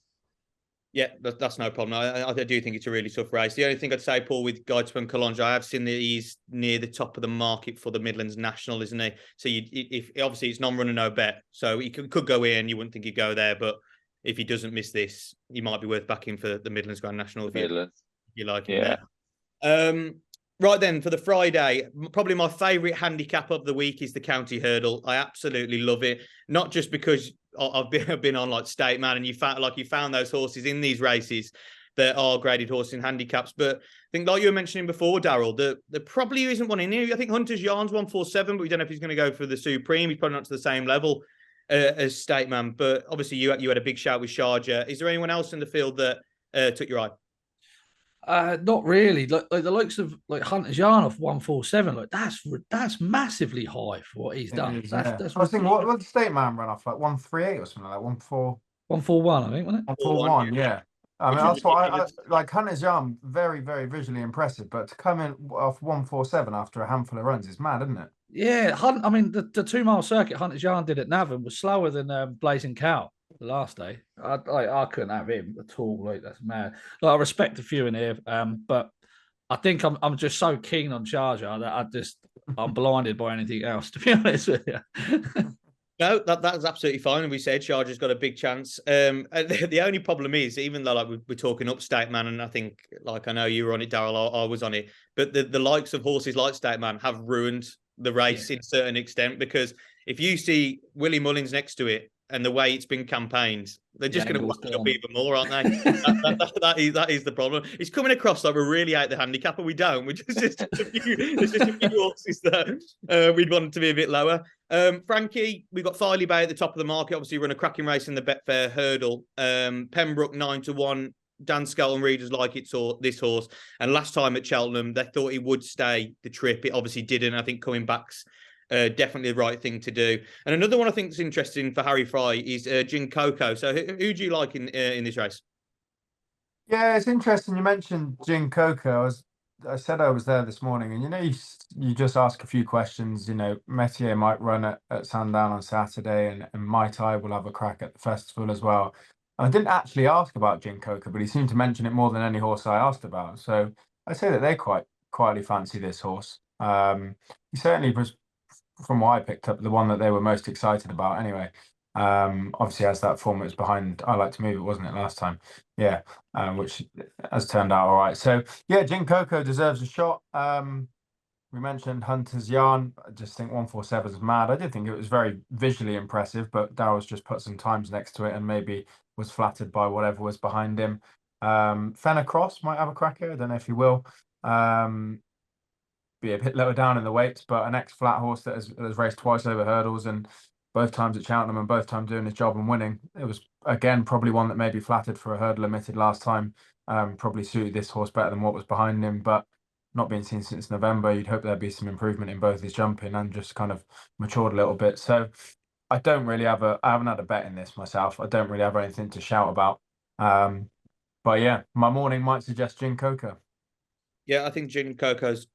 Yeah, that's no problem. I do think it's a really tough race. The only thing I'd say, Paul, with Guidesman Callaghan, I have seen that he's near the top of the market for the Midlands National, isn't he? So if obviously it's non-runner, no bet. So he could go in, you wouldn't think he'd go there. But if he doesn't miss this, he might be worth backing for the Midlands Grand National if you like him there. Right then, for the Friday, probably my favourite handicap of the week is the County Hurdle. I absolutely love it. Not just because I've been on like State Man, and you found those horses in these races that are graded horses in handicaps. But I think, like you were mentioning before, Daryl, there probably isn't one in here. I think Hunter's Yarn's 147, but we don't know if he's going to go for the Supreme. He's probably not to the same level as State Man. But obviously, you had a big shout with Sharjah. Is there anyone else in the field that took your eye? Not really. Like the likes of like Hunter's Yarn off 147. Like that's massively high for what he's done. That's I was thinking, what did State Man run off? Like 138 or something like that. 141, I think, wasn't it? 141, yeah. I mean, that's what I like. Hunter's Yarn, very, very visually impressive, but to come in off 147 after a handful of runs is mad, isn't it? Yeah, I mean, the 2 mile circuit Hunter's Yarn did at Navan was slower than Blazing Cow. the last day. I couldn't have him at all. Like, that's mad. Like, I respect a few in here, but I think I'm just so keen on Charger that I'm blinded by anything else, to be honest with you. No, that's absolutely fine. We said Charger's got a big chance. And the only problem is, even though like we're talking upstate man, and I think like I know you were on it, Daryl, I was on it, but the likes of horses like State Man have ruined the race in a certain extent, because if you see Willie Mullins next to it and the way it's been campaigned, they're just going to whack it up even more, aren't they? that is the problem. It's coming across like we really hate the handicap, but we don't. We're just a few, there's just a few horses that we'd want to be a bit lower. Frankie, we've got Filey Bay at the top of the market. Obviously, run a cracking race in the Betfair hurdle. Pembroke 9-1. Dan Skelton readers like this horse. And last time at Cheltenham, they thought he would stay the trip. It obviously didn't. I think coming back's definitely the right thing to do. And another one I think is interesting for Harry Fry is Gin Coco. So who do you like in this race? Yeah, it's interesting. You mentioned Gin Coco. I said I was there this morning, and you just ask a few questions. Metier might run at Sandown on Saturday, and Mai Tai will have a crack at the festival as well. And I didn't actually ask about Gin Coco, but he seemed to mention it more than any horse I asked about. So I say that they quite quietly fancy this horse. He certainly was, from what I picked up, the one that they were most excited about anyway. Obviously as that form, it was behind I Like to Move It, wasn't it, last time? Yeah, which has turned out all right. So yeah, Gin Coco deserves a shot. We mentioned Hunter's Yarn. I just think 147 is mad. I did think it was very visually impressive, but Daryl's just put some times next to it and maybe was flattered by whatever was behind him. Fenner Cross might have a cracker. I don't know if he will. Be a bit lower down in the weights, but an ex-flat horse that has raced twice over hurdles, and both times at Cheltenham and both times doing his job and winning. It was, again, probably one that maybe flattered for a hurdle omitted last time. Probably suited this horse better than what was behind him, but not been seen since November. You'd hope there'd be some improvement in both his jumping and just kind of matured a little bit. So I haven't had a bet in this myself. I don't really have anything to shout about. But yeah, my morning might suggest Gin Coco. Yeah, I think Gin Coco's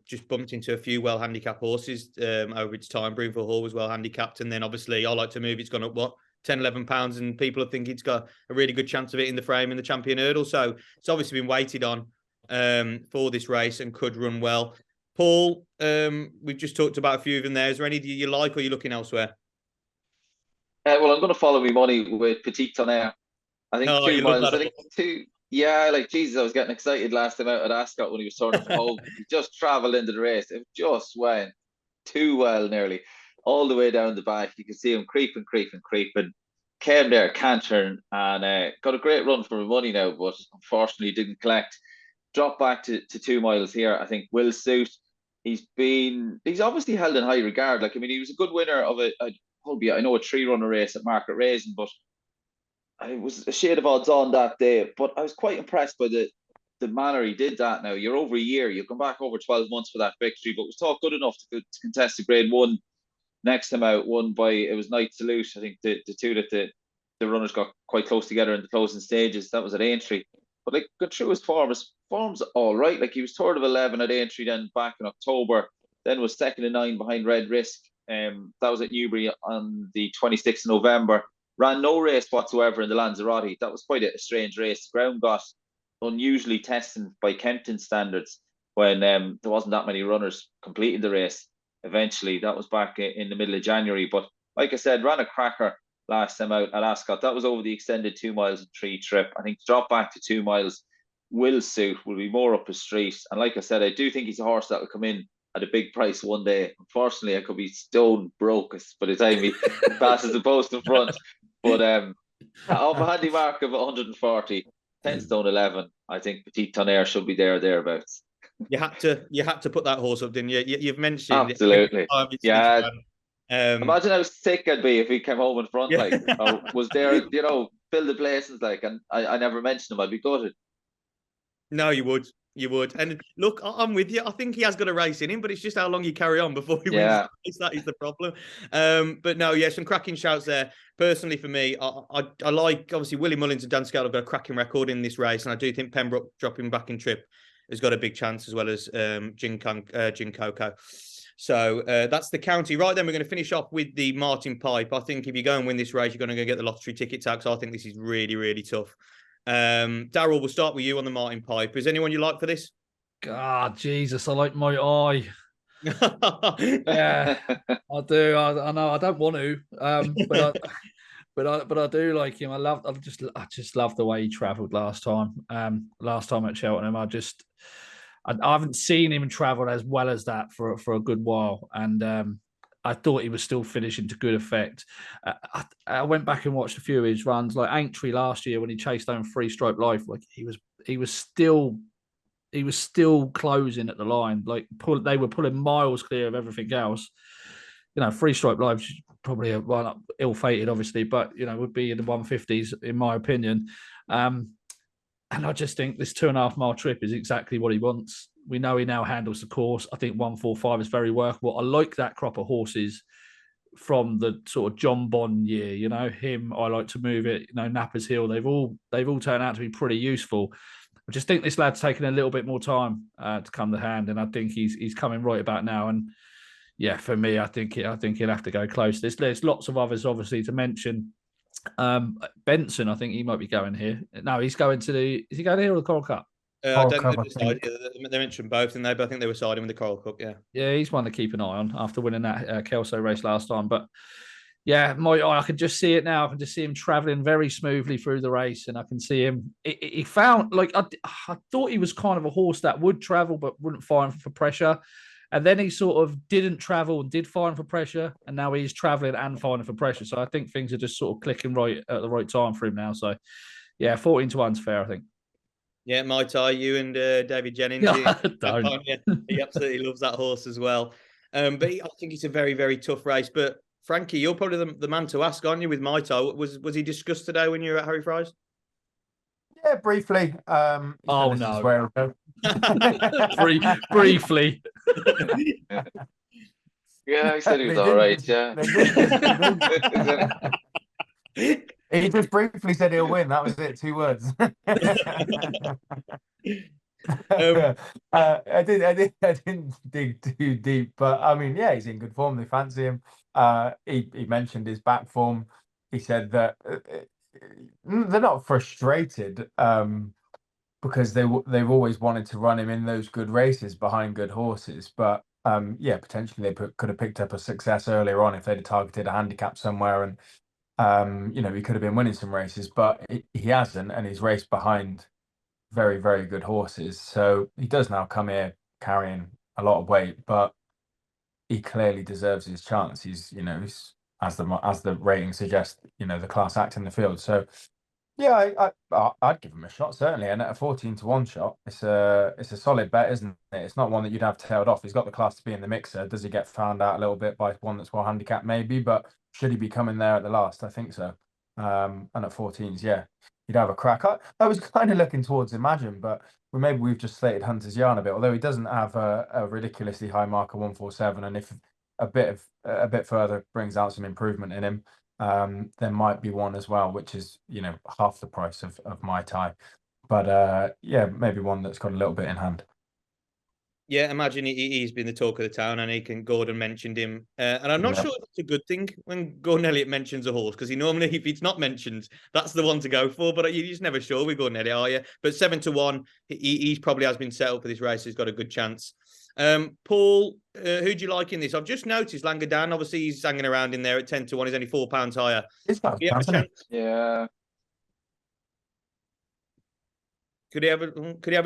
just bumped into a few well handicapped horses over its time. Broomfield Hall was well handicapped, and then obviously I Like to Move. It's gone up 10-11 pounds, and people think it's got a really good chance of it in the frame in the Champion Hurdle. So it's obviously been weighted on for this race and could run well. Paul, we've just talked about a few of them there. Is there any that you like, or are you looking elsewhere? Well, I'm going to follow my money with Petit Tonnerre. I think 2 miles. I think 2. Yeah, like Jesus, I was getting excited last time out at Ascot when he was turning from home. He just travelled into the race. It just went too well, nearly all the way down the back. You could see him creeping. Came there, cantering, and got a great run for money now, but unfortunately didn't collect. Dropped back to 2 miles here. I think will suit. He's obviously held in high regard. Like, I mean, he was a good winner of I know a 3-runner race at Market Raisin, but it was a shade of odds on that day. But I was quite impressed by the manner he did that. Now you're over a year, you come back over 12 months for that victory, but was thought good enough to contest the Grade 1 next time out, won by, it was Night Salute. I think the two that the runners got quite close together in the closing stages. That was at Aintree. But like, got through his form's all right. Like, he was third of 11 at Aintree then back in October, then was second of 9 behind Red Risk. That was at Newbury on the 26th of November. Ran no race whatsoever in the Lanzarote. That was quite a strange race. The ground got unusually tested by Kempton standards when there wasn't that many runners completing the race. Eventually, that was back in the middle of January. But like I said, ran a cracker last time out at Ascot. That was over the extended 2 miles and 3 trip. I think to drop back to 2 miles will suit, will be more up his street. And like I said, I do think he's a horse that will come in at a big price one day. Unfortunately, I could be stone broke by the time he passes the post in front. But off a handy mark of 140, 10 stone 11, I think Petit Tonnerre should be there thereabouts. You had to put that horse up, didn't you? You've mentioned absolutely. Yeah. Imagine how sick I'd be if he came home in front, yeah. Like, or was there, fill the places, like, and I never mentioned him. I'd be gutted. No, you would. And look, I'm with you. I think he has got a race in him, but it's just how long you carry on before he wins. That is the problem. But no, yeah, some cracking shouts there. Personally, for me, I like, obviously, Willie Mullins and Dan Skelton have got a cracking record in this race, and I do think Pembroke dropping back in trip has got a big chance, as well as Gin Coco. So that's the county. Right, then we're going to finish off with the Martin Pipe. I think if you go and win this race, you're going to go get the lottery ticket tax. I think this is really, really tough. Daryl, we'll start with you on the Martin Pipe. Is anyone you like for this? God, Jesus, I like my eye. Yeah, I do. I know I don't want to, but I do like him. I just love the way he travelled last time. Last time at Cheltenham, I haven't seen him travel as well as that for a good while, and I thought he was still finishing to good effect. I went back and watched a few of his runs, like Aintree last year when he chased down Three Stripe Life. Like he was still closing at the line. Like they were pulling miles clear of everything else. You know, Three Stripe Life probably a one ill-fated, obviously, but you know would be in the 150s in my opinion. And I just think this 2.5 mile trip is exactly what he wants. We know he now handles the course. I think 145 is very workable. I like that crop of horses from the sort of John Bond year. You know, him, I like to move it. You know, Napper's Hill. They've all turned out to be pretty useful. I just think this lad's taking a little bit more time to come to hand, and I think he's coming right about now. And yeah, for me, I think he'll have to go close. There's lots of others obviously to mention. Benson, I think he might be going here. No, he's going to the. Is he going here or the Coral Cup? I don't know. They mentioned both, didn't they? But I think they were siding with the Coral Cup. Yeah, he's one to keep an eye on after winning that Kelso race last time. But yeah, I can just see it now. I can just see him travelling very smoothly through the race, and I can see him. He found like I thought he was kind of a horse that would travel but wouldn't find for pressure. And then he sort of didn't travel and did fine for pressure. And now he's traveling and finding for pressure. So I think things are just sort of clicking right at the right time for him now. So, yeah, 14 to 1's fair, I think. Yeah, Mai Tai, you and David Jennings. He absolutely loves that horse as well. But I think it's a very, very tough race. But Frankie, you're probably the man to ask, aren't you, with Mai Tai? Was he discussed today when you were at Harry Fry's? Yeah, briefly. Oh, no. Briefly. Yeah, he said he was all right. Yeah. He just briefly said he'll win. That was it. 2 words. I didn't dig too deep, but I mean, yeah, he's in good form. They fancy him. He mentioned his back form. He said that they're not frustrated because they've always wanted to run him in those good races behind good horses. But yeah, potentially they could have picked up a success earlier on if they'd have targeted a handicap somewhere, and you know, he could have been winning some races. But he hasn't, and he's raced behind very, very good horses. So he does now come here carrying a lot of weight, but he clearly deserves his chance. He's, you know, as the rating suggests, you know, the class act in the field. So yeah, I'd give him a shot, certainly. And at a 14 to 1 shot, it's a solid bet, isn't it? It's not one that you'd have tailed off. He's got the class to be in the mixer. Does he get found out a little bit by one that's well handicapped? Maybe, but should he be coming there at the last? I think so. And at 14s, yeah, he'd have a crack. I was kind of looking towards Imagine, but maybe we've just slated Hunter's Yarn a bit. Although he doesn't have a ridiculously high marker 147, and if a bit further brings out some improvement in him, there might be one as well, which is, you know, half the price of Mai Tai. But yeah, maybe one that's got a little bit in hand. Yeah, Imagine he's been the talk of the town, and Gordon mentioned him. And I'm not sure if it's a good thing when Gordon Elliott mentions a horse, because he normally, if it's not mentioned, that's the one to go for. But you're just never sure with Gordon Elliott, are you? But 7 to 1, he probably has been set up for this race. He's got a good chance. Paul, who do you like in this? I've just noticed Langadan. Obviously, he's hanging around in there at 10 to 1. He's only £4 higher. It's not a chance. Yeah. Could he have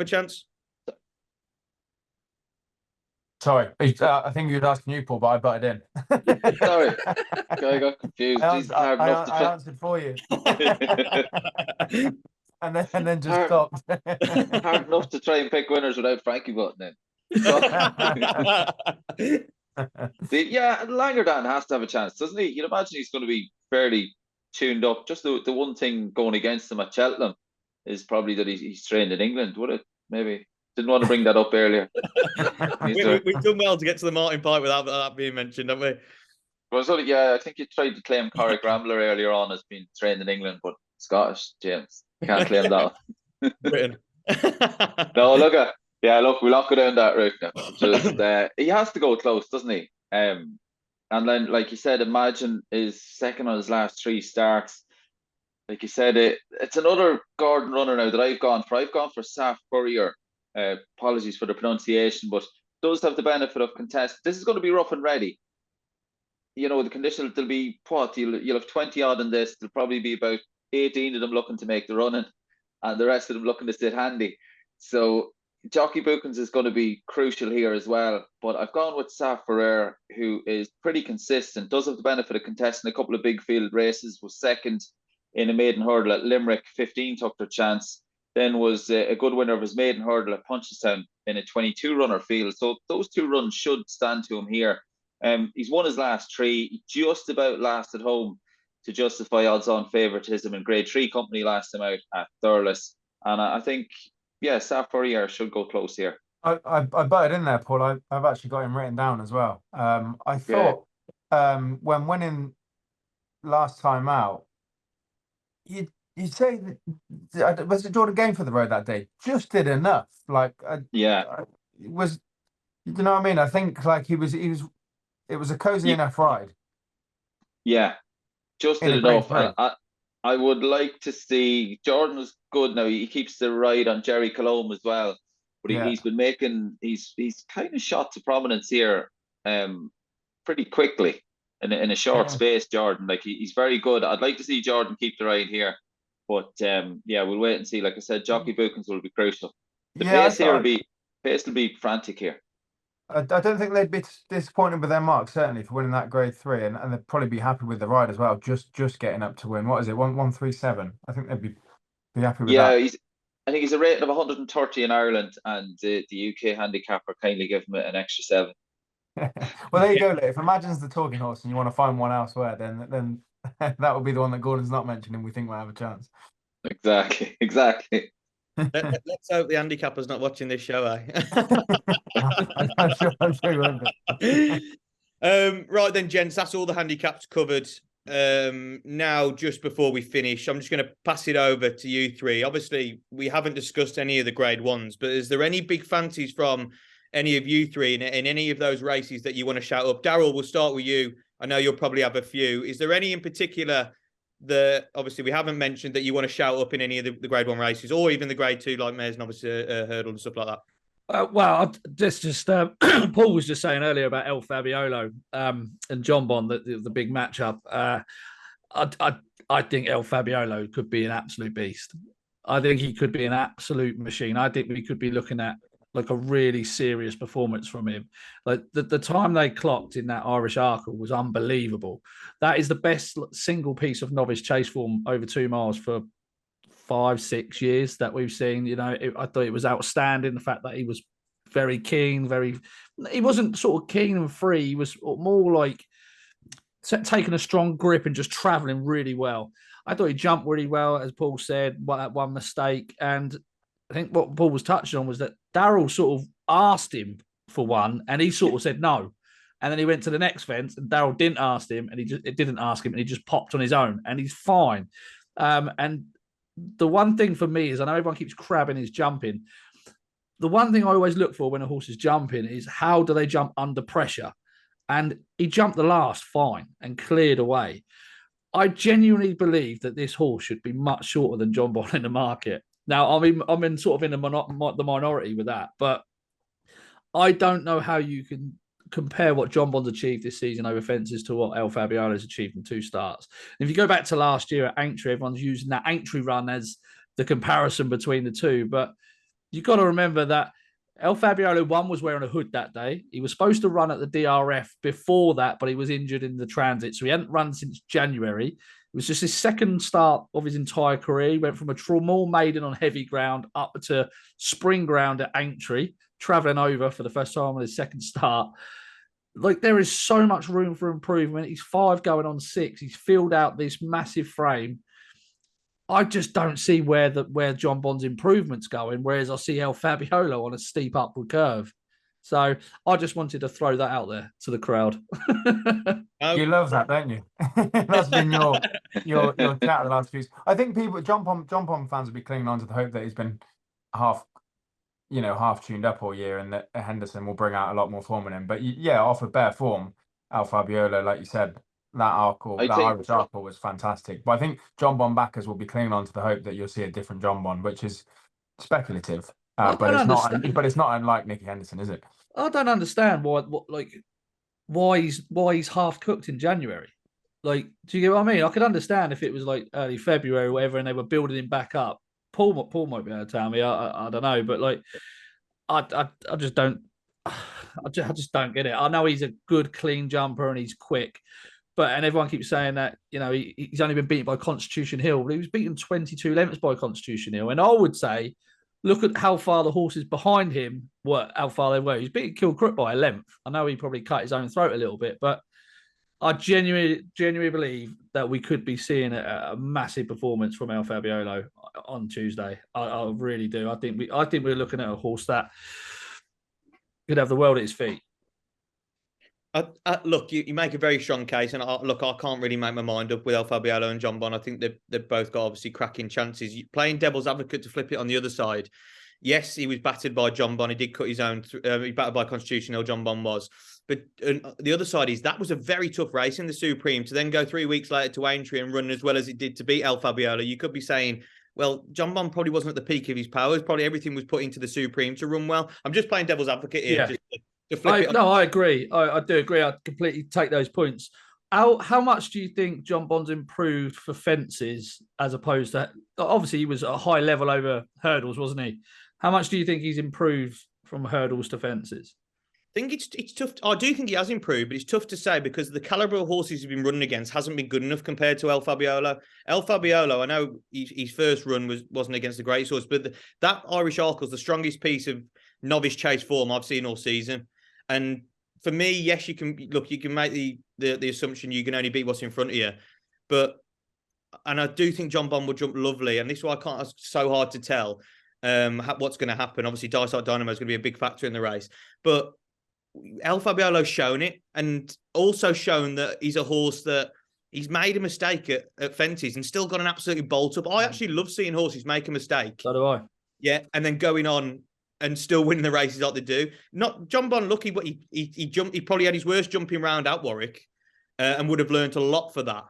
a chance? Sorry, I think you were asking you, Paul, but I butted in. Sorry, I got confused. I answered for you. and then just stopped. Hard enough to try and pick winners without Frankie butting in. Yeah, Langerdan has to have a chance, doesn't he? You'd imagine he's going to be fairly tuned up. Just the one thing going against him at Cheltenham is probably that he's trained in England, would it? Maybe. Didn't want to bring that up earlier. We've done well to get to the Martin Pipe without that being mentioned, haven't we? Well, yeah, I think you tried to claim Corey Grambler earlier on as being trained in England, but Scottish, James. Can't claim that. Britain. No, look, Yeah, look, we'll not go down that route now. Just he has to go close, doesn't he? And then, like you said, Imagine is second on his last 3 starts. Like you said, it's another Gordon runner now that I've gone for. I've gone for Saf Courier. Apologies for the pronunciation, but does have the benefit of contest. This is going to be rough and ready. You know, the condition, there'll be what? You'll have 20 odd in this. There'll probably be about 18 of them looking to make the running, and the rest of them looking to sit handy. So Jockey Bookings is going to be crucial here as well. But I've gone with Saf Ferrer, who is pretty consistent, does have the benefit of contesting a couple of big field races, was second in a maiden hurdle at Limerick, 15 took their chance. Then was a good winner of his maiden hurdle at Punchestown in a 22 runner field. So those 2 runs should stand to him here. He's won his last 3. He just about last at home to justify odds-on favouritism in Grade 3 company last time out at Thurles. And I think, yeah, Saf Ferrier should go close here. I butted in there, Paul. I've actually got him written down as well. I thought when winning last time out, you'd say that was it Jordan Game for the road that day? Just did enough. Like, it was, you know what I mean? I think like it was a cozy enough ride. Yeah, just did enough. And I would like to see Jordan was good now. He keeps the ride on Jerry Colombe as well. But he's been making he's kind of shot to prominence here pretty quickly in a short space, Jordan. Like he's very good. I'd like to see Jordan keep the ride here. But we'll wait and see. Like I said, Jockey Bookings will be crucial. The pace will be frantic here. I don't think they'd be disappointed with their mark, certainly for winning that Grade 3, and they'd probably be happy with the ride as well. Just getting up to win. What is it? 137. I think they'd be happy with that. Yeah, I think he's a rating of 130 in Ireland, and the UK handicap are kindly giving him an extra 7. Well, there you go. If Imagine's the talking horse and you want to find one elsewhere, then that would be the one that Gordon's not mentioning. We think we'll have a chance. Exactly. Let's hope the handicapper's not watching this show, eh? I'm sure he won't be. Right then, gents, that's all the handicaps covered. Now, just before we finish, I'm just going to pass it over to you 3. Obviously, we haven't discussed any of the Grade 1s, but is there any big fancies from any of you 3 in any of those races that you want to shout up? Daryl, we'll start with you. I know you'll probably have a few. Is there any in particular that obviously we haven't mentioned that you want to shout up in any of the Grade 1 races, or even the Grade 2 like Mares and obviously hurdle and stuff like that? Paul was just saying earlier about El Fabiolo and John Bond, the big matchup. I think El Fabiolo could be an absolute beast. I think he could be an absolute machine. I think we could be looking at like a really serious performance from him. Like the time they clocked in that Irish Arkle was unbelievable. That is the best single piece of novice chase form over 2 miles for 5-6 years that we've seen. You know, I thought it was outstanding. The fact that he was very keen, he wasn't sort of keen and free. He was more like taking a strong grip and just traveling really well. I thought he jumped really well, as Paul said, one mistake. And I think what Paul was touching on was that Daryl sort of asked him for one, and he sort of said no. And then he went to the next fence, and Daryl didn't ask him, and it didn't ask him, and he just popped on his own, and he's fine. And the one thing for me is, I know everyone keeps crabbing his jumping. The one thing I always look for when a horse is jumping is how do they jump under pressure? And he jumped the last fine and cleared away. I genuinely believe that this horse should be much shorter than John Bond in the market. Now, I'm in sort of in the minority with that, but I don't know how you can compare what John Bond's achieved this season over fences to what El Fabiolo's achieved in 2 starts. And if you go back to last year at Aintree, everyone's using that Aintree run as the comparison between the two, but you've got to remember that El Fabiolo was wearing a hood that day. He was supposed to run at the DRF before that, but he was injured in the transit, so he hadn't run since January. It was just his second start of his entire career. He went from a Tremor maiden on heavy ground up to spring ground at Aintree, travelling over for the first time on his second start. Like, there is so much room for improvement. He's 5 going on 6. He's filled out this massive frame. I just don't see where John Bond's improvement's going, whereas I see El Fabiolo on a steep upward curve. So I just wanted to throw that out there to the crowd. You love that, don't you? That's been your chat the last few. I think John Pom fans will be clinging on to the hope that he's been half half tuned up all year, and that Henderson will bring out a lot more form in him. But yeah, off of bare form, Al Fabiola, like you said, that Irish Arkle was fantastic. But I think John Bon backers will be clinging on to the hope that you'll see a different John Bon, which is speculative. But it's not unlike Nicky Henderson, is it? I don't understand why he's half cooked in January. Like, do you get what I mean? I could understand if it was like early February or whatever, and they were building him back up. Paul might be able to tell me. I don't know, but like, I just don't. I just don't get it. I know he's a good, clean jumper and he's quick, and everyone keeps saying that he's only been beaten by Constitution Hill, but he was beaten 22 lengths by Constitution Hill, and I would say, look at how far the horses behind him were, how far they were. He's beaten Kilcrook by a length. I know he probably cut his own throat a little bit, but I genuinely believe that we could be seeing a massive performance from El Fabiolo on Tuesday. I really do. I think we're looking at a horse that could have the world at his feet. Look, you make a very strong case, and I can't really make my mind up with El Fabiolo and John Bon. I think they've both got obviously cracking chances. Playing devil's advocate to flip it on the other side. Yes, he was battered by John Bon. He did cut his own. He battered by Constitution Hill. John Bon was. But the other side is that was a very tough race in the Supreme to then go 3 weeks later to Aintree and run as well as it did to beat El Fabiolo. You could be saying, well, John Bon probably wasn't at the peak of his powers. Probably everything was put into the Supreme to run well. I'm just playing devil's advocate here. Yeah. I agree. I do agree. I completely take those points. How much do you think John Bon's improved for fences as opposed to, obviously he was at a high level over hurdles, wasn't he? How much do you think he's improved from hurdles to fences? I think it's tough. I do think he has improved, but it's tough to say because the caliber of horses he's been running against hasn't been good enough compared to El Fabiolo. El Fabiolo, I know his first run wasn't against the great horse, but that Irish Arkle is the strongest piece of novice chase form I've seen all season. And for me, yes, you can make the assumption you can only beat what's in front of you, and I do think John Bon will jump lovely, and this is why it's so hard to tell what's going to happen. Obviously, Dysart Dynamo is going to be a big factor in the race, but El Fabiolo's shown it, and also shown that he's a horse that he's made a mistake at fences and still got an absolutely bolt up. I actually love seeing horses make a mistake. So do I. Yeah, and then going on and still winning the races like they do. Not John Bon lucky, but he jumped. He probably had his worst jumping round at Warwick, and would have learned a lot for that.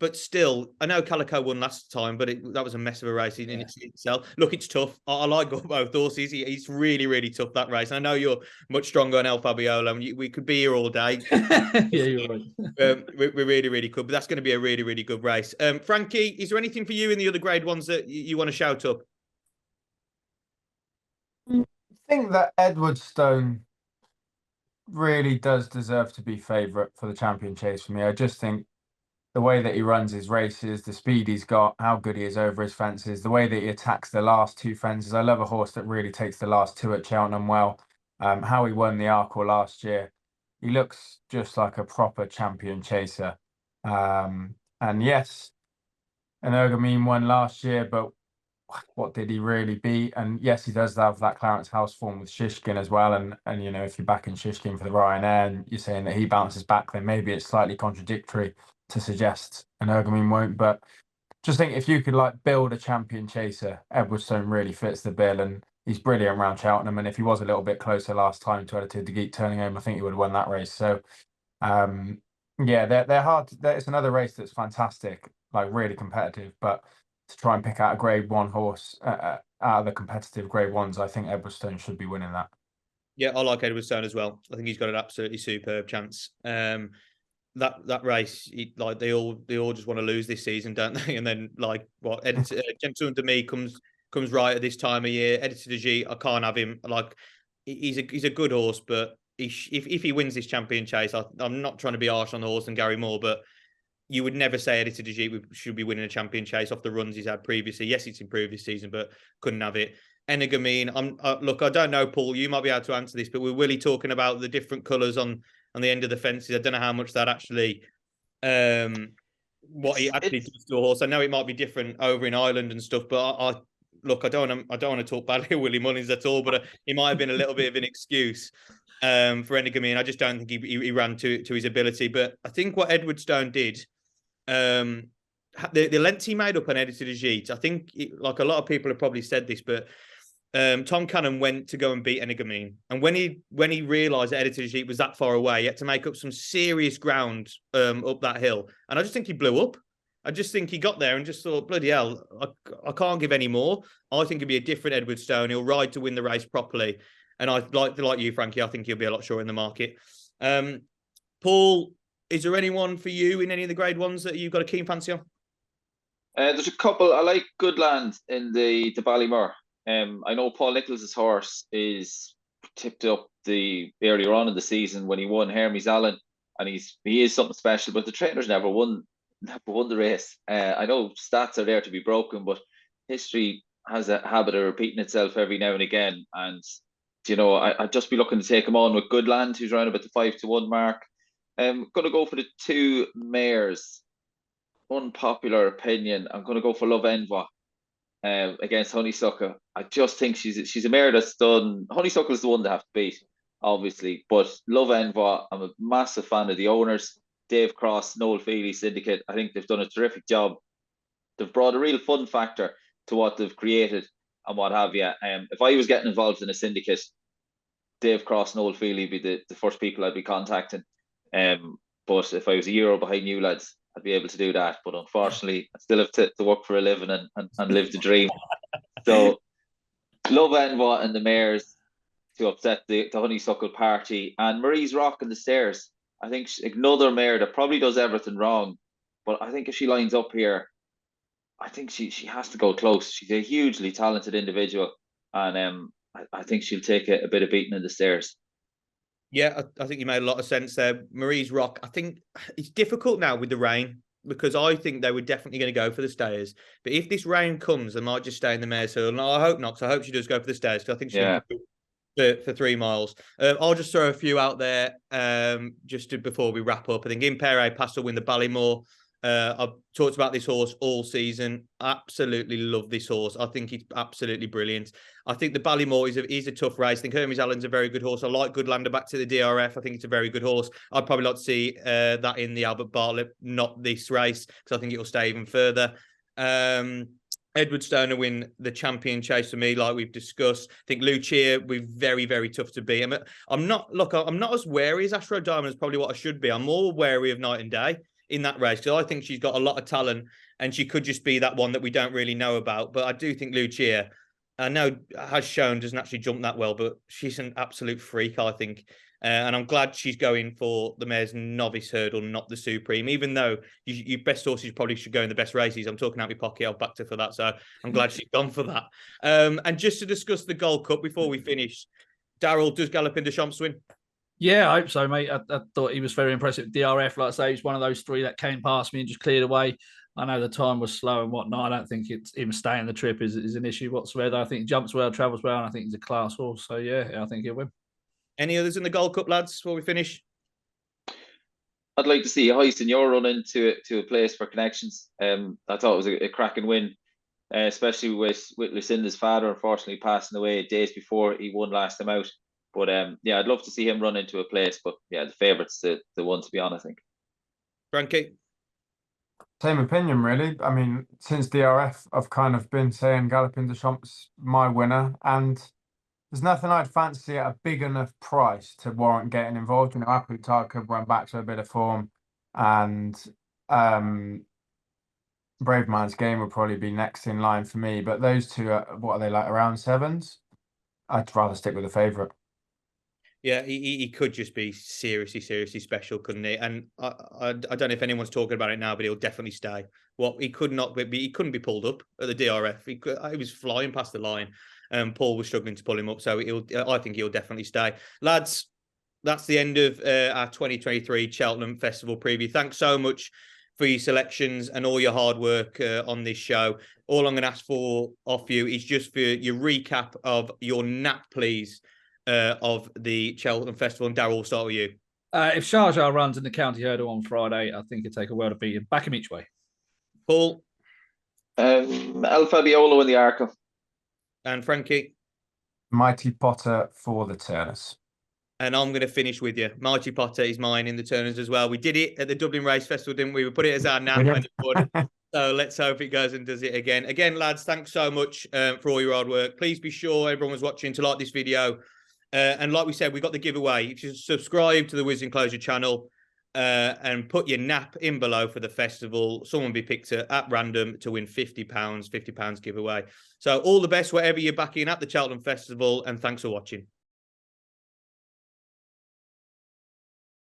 But still, I know Calico won last time, but that was a mess of a race in itself. Look, it's tough. I like both horses. He's really, really tough, that race. And I know you're much stronger on El Fabiolo, and we could be here all day. Yeah, you're right. We really, really could. But that's going to be a really, really good race. Frankie, is there anything for you in the other grade ones that you want to shout up? I think that Edwardstone really does deserve to be favourite for the champion chase for me. I just think the way that he runs his races, the speed he's got, how good he is over his fences, the way that he attacks the last two fences. I love a horse that really takes the last two at Cheltenham well. How he won the Arkle last year. He looks just like a proper champion chaser. And yes, Energumene won last year, but what did he really beat? And yes, he does have that Clarence House form with Shishkin as well. And if you're backing Shishkin for the Ryanair and you're saying that he bounces back, then maybe it's slightly contradictory to suggest Energumene won't. But just think if you could build a champion chaser, Edwardstone really fits the bill, and he's brilliant around Cheltenham. And if he was a little bit closer last time to Edited de Geek turning home, I think he would have won that race. So they're hard. It's another race that's fantastic, really competitive, but to try and pick out a grade one horse out of the competitive grade ones, I think Edwardstone should be winning that. Yeah, I like Edwardstone as well. I think he's got an absolutely superb chance. That race, they all just want to lose this season, don't they? And then Gentleman to Me comes right at this time of year. Editor de G, I can't have him. He's a good horse, but if he wins this champion chase, I'm not trying to be harsh on the horse and Gary Moore, but you would never say Editor de G should be winning a champion chase off the runs he's had previously. Yes, it's improved this season, but couldn't have it. Energumene, look, I don't know, Paul, you might be able to answer this, but we're really talking about the different colours on the end of the fences. I don't know how much that actually, what he actually does to a horse. I know it might be different over in Ireland and stuff, but I don't want to talk badly of Willie Mullins at all, but he might have been a little bit of an excuse for Energumene. I just don't think he ran to his ability. But I think what Edwardstone did, the lengths he made up on Edited de Gite, I think, a lot of people have probably said this, but Tom Cannon went to go and beat Energamine. And when he realised that Editor's Sheep was that far away, he had to make up some serious ground up that hill. And I just think he blew up. I just think he got there and just thought, bloody hell, I can't give any more. I think he'll be a different Edward Stone. He'll ride to win the race properly. And I like you, Frankie, I think he'll be a lot shorter in the market. Paul, is there anyone for you in any of the grade ones that you've got a keen fancy on? There's a couple. I like Goodland in the Ballymore. I know Paul Nichols' horse is tipped up earlier on in the season when he won Hermes Allen, and he is something special. But the trainers never won the race. I know stats are there to be broken, but history has a habit of repeating itself every now and again. And I'd just be looking to take him on with Goodland, who's around about the 5-1 mark. I'm going to go for the 2 mares. Unpopular opinion, I'm going to go for Love Envoi against Honeysuckle. I just think she's a mare that's done. Honeysuckle is the one to have to beat, obviously, but Love Envoi, I'm a massive fan of the owners, Dave Cross, Noel Feely Syndicate. I think they've done a terrific job. They've brought a real fun factor to what they've created and what have you. If I was getting involved in a syndicate, Dave Cross, Noel Feely would be the first people I'd be contacting. But if I was a euro behind you lads, I'd be able to do that. But unfortunately, I still have to work for a living and live the dream. So Love Envoi and the mares to upset the Honeysuckle party. And Marie's Rock and the Stairs. I think another mare that probably does everything wrong. But I think if she lines up here, I think she has to go close. She's a hugely talented individual. And I think she'll take a bit of beating in the Stairs. Yeah, I think you made a lot of sense there. Marie's Rock, I think it's difficult now with the rain because I think they were definitely going to go for the Stairs. But if this rain comes, they might just stay in the Mare's Hill. No, I hope not, because I hope she does go for the Stairs, because I think she's for 3 miles. I'll just throw a few out there before we wrap up. I think Impere Pass will win the Ballymore. I've talked about this horse all season. Absolutely love this horse. I think he's absolutely brilliant. I think the Ballymore is a tough race. I think Hermes Allen's a very good horse. I like Goodlander back to the DRF. I think it's a very good horse. I'd probably like to see that in the Albert Bartlett, not this race, because I think it'll stay even further. Edward Stoner win the champion chase for me, like we've discussed. I think Lucia will be very, very tough to beat. I'm not as wary as Astro Diamond as probably what I should be. I'm more wary of Night and Day in that race, because I think she's got a lot of talent and she could just be that one that we don't really know about. But I do think Lucia, I know, has shown doesn't actually jump that well, but she's an absolute freak, I think. And I'm glad she's going for the mare's novice hurdle, not the Supreme, even though your best horses probably should go in the best races. I'm talking out my pocket. I've backed her for that. So I'm glad she's gone for that. And just to discuss the Gold Cup before we finish, Daryl, does Galopin Des Champs win? Yeah, I hope so, mate. I thought he was very impressive at DRF. Like I say, he's one of those 3 that came past me and just cleared away. I know the time was slow and whatnot. I don't think it's him staying the trip is an issue whatsoever. I think he jumps well, travels well, and I think he's a class horse. So, yeah, I think he'll win. Any others in the Gold Cup, lads, before we finish? I'd like to see High Senior run into a place for connections. I thought it was a cracking win, especially with Lucinda's father unfortunately passing away days before he won last time out. But I'd love to see him run into a place. But yeah, the favourite's the one to be on, I think. Frankie? Same opinion, really. I mean, since DRF, I've kind of been saying Galopin Des Champs my winner, and there's nothing I'd fancy at a big enough price to warrant getting involved. Apu could run back to a bit of form, and Brave Man's Game would probably be next in line for me. But those two, what are they, like around 7s? I'd rather stick with the favourite. Yeah, he could just be seriously special, couldn't he? And I don't know if anyone's talking about it now, but he'll definitely stay. He couldn't be pulled up at the DRF. He was flying past the line. Paul was struggling to pull him up, so I think he'll definitely stay. Lads, that's the end of our 2023 Cheltenham Festival Preview. Thanks so much for your selections and all your hard work on this show. All I'm going to ask for off you is just for your recap of your nap, please, of the Cheltenham Festival. And Daryl, we'll start with you. If Shah Shah runs in the county hurdle on Friday, I think it'd take a while to beat him. Back him each way. Paul? El Fabiolo in the Arco. And Frankie? Mighty Potter for the Turners. And I'm going to finish with you. Mighty Potter is mine in the Turners as well. We did it at the Dublin Race Festival, didn't we? We put it as our nap. So let's hope it goes and does it again. Again, lads, thanks so much for all your hard work. Please be sure everyone was watching to like this video. And like we said, we got the giveaway. If you subscribe to the Enclosure channel and put your nap in below for the festival, someone will be picked at random to win £50 giveaway. So all the best wherever you're back in at the Cheltenham Festival, and thanks for watching.